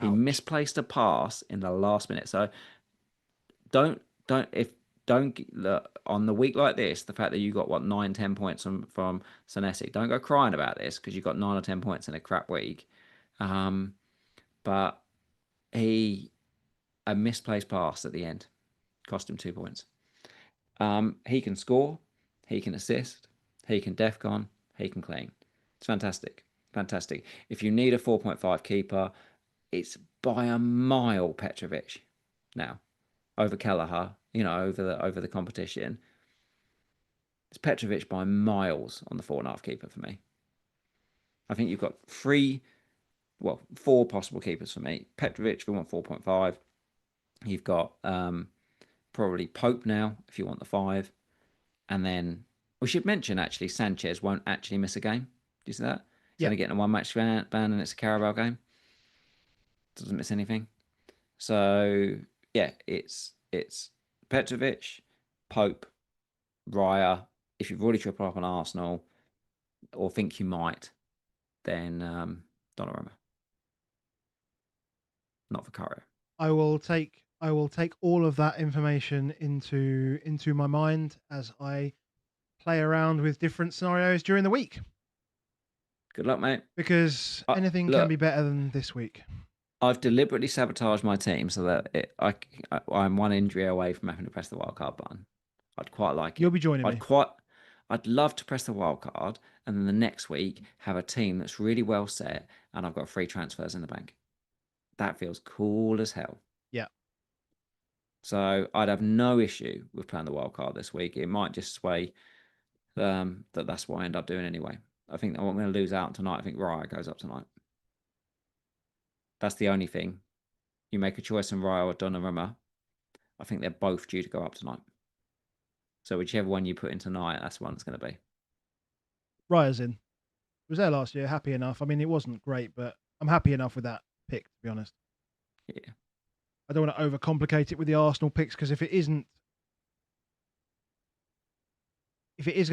He Ouch. misplaced a pass in the last minute. So don't don't look on the week like this. The fact that you got 9-10 points from Senesi, don't go crying about this because you got 9 or 10 points in a crap week. But a misplaced pass at the end cost him 2 points. He can score, he can assist, he can defcon, he can clean. It's fantastic. If you need a 4.5 keeper, it's by a mile Petrovic now over Kelleher. Over the competition. It's Petrovic by miles on the 4.5 keeper for me. I think you've got 4 possible keepers for me. Petrovic, we want 4.5. You've got probably Pope now if you want the 5. And then we should mention, actually, Sanchez won't actually miss a game. Do you see that? He's only getting a 1-match ban and it's a Carabao game. Doesn't miss anything. So yeah, it's Petrovic, Pope, Raya. If you've already tripled up on Arsenal or think you might, then Donnarumma. Not Vicario. I will take I will take all of that information into my mind as I play around with different scenarios during the week. Good luck, mate. Because anything can be better than this week. I've deliberately sabotaged my team so that I'm one injury away from having to press the wildcard button. I'd quite like it. You'll be joining me. I'd love to press the wildcard and then the next week have a team that's really well set and I've got free transfers in the bank. That feels cool as hell. Yeah. So I'd have no issue with playing the wildcard this week. It might just sway that's what I end up doing anyway. I think I'm going to lose out tonight. I think Raya goes up tonight. That's the only thing. You make a choice in Raya or Donnarumma. I think they're both due to go up tonight. So whichever one you put in tonight, that's the one it's going to be. Raya's in. Was there last year. Happy enough. I mean, it wasn't great, but I'm happy enough with that pick, to be honest. Yeah. I don't want to overcomplicate it with the Arsenal picks because if it is going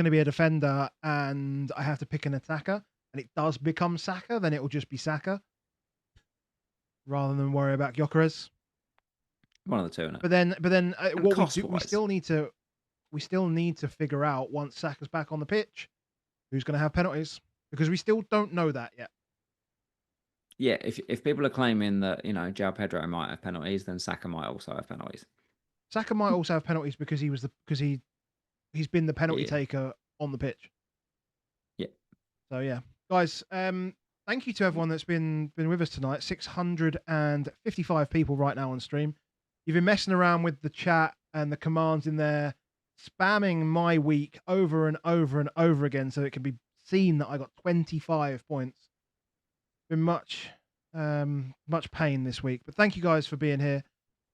to be a defender and I have to pick an attacker and it does become Saka, then it will just be Saka rather than worry about Gyökeres. One of the two, isn't it? But then what we still need to figure out once Saka's back on the pitch, who's going to have penalties, because we still don't know that yet. Yeah, if people are claiming that, João Pedro might have penalties, then Saka might also have penalties. Saka might also have penalties because he's been the penalty taker on the pitch. Yeah. So yeah, guys, thank you to everyone that's been with us tonight. 655 people right now on stream. You've been messing around with the chat and the commands in there, spamming my week over and over and over again so it can be seen that I got 25 points. Been much pain this week, but thank you guys for being here.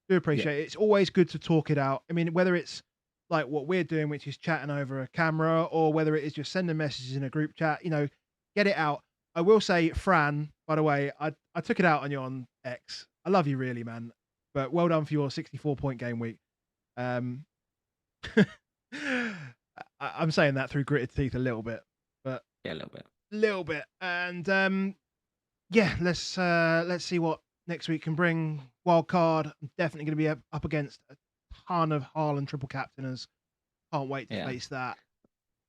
Do appreciate it. It's always good to talk it out. I mean, whether it's like what we're doing, which is chatting over a camera, or whether it is just sending messages in a group chat, get it out. I will say, Fran, by the way, I took it out on you on X. I love you really, man. But well done for your 64-point game week. I'm saying that through gritted teeth a little bit, but yeah, a little bit. And yeah, let's see what next week can bring. Wild card, I'm definitely going to be up against a ton of Haaland triple captainers. Can't wait to face that.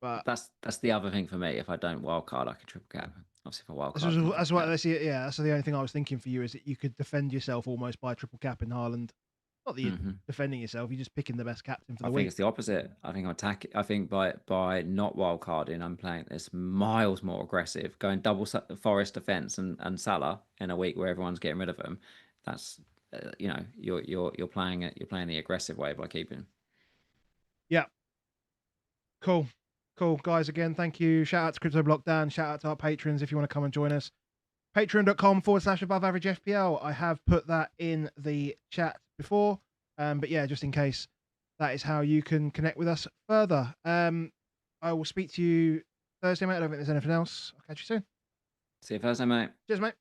But that's the other thing for me. If I don't wild card, I can triple cap. Obviously, for wild card, that's what I see. Yeah, that's the only thing I was thinking for you is that you could defend yourself almost by triple capping Haaland. Not that you're defending yourself, you're just picking the best captain for the week. I think it's the opposite. I think I think by not wild carding, I'm playing this miles more aggressive, going double Forest defense and Salah in a week where everyone's getting rid of them. That's you're playing it. You're playing the aggressive way by keeping. Yeah. Cool, guys. Again, thank you. Shout out to Crypto Block Dan. Shout out to our patrons if you want to come and join us. Patreon.com/AboveAverage FPL. I have put that in the chat before, but yeah, just in case, that is how you can connect with us further. I will speak to you Thursday, mate. I don't think there's anything else. I'll catch you soon. See you Thursday, mate. Cheers, mate.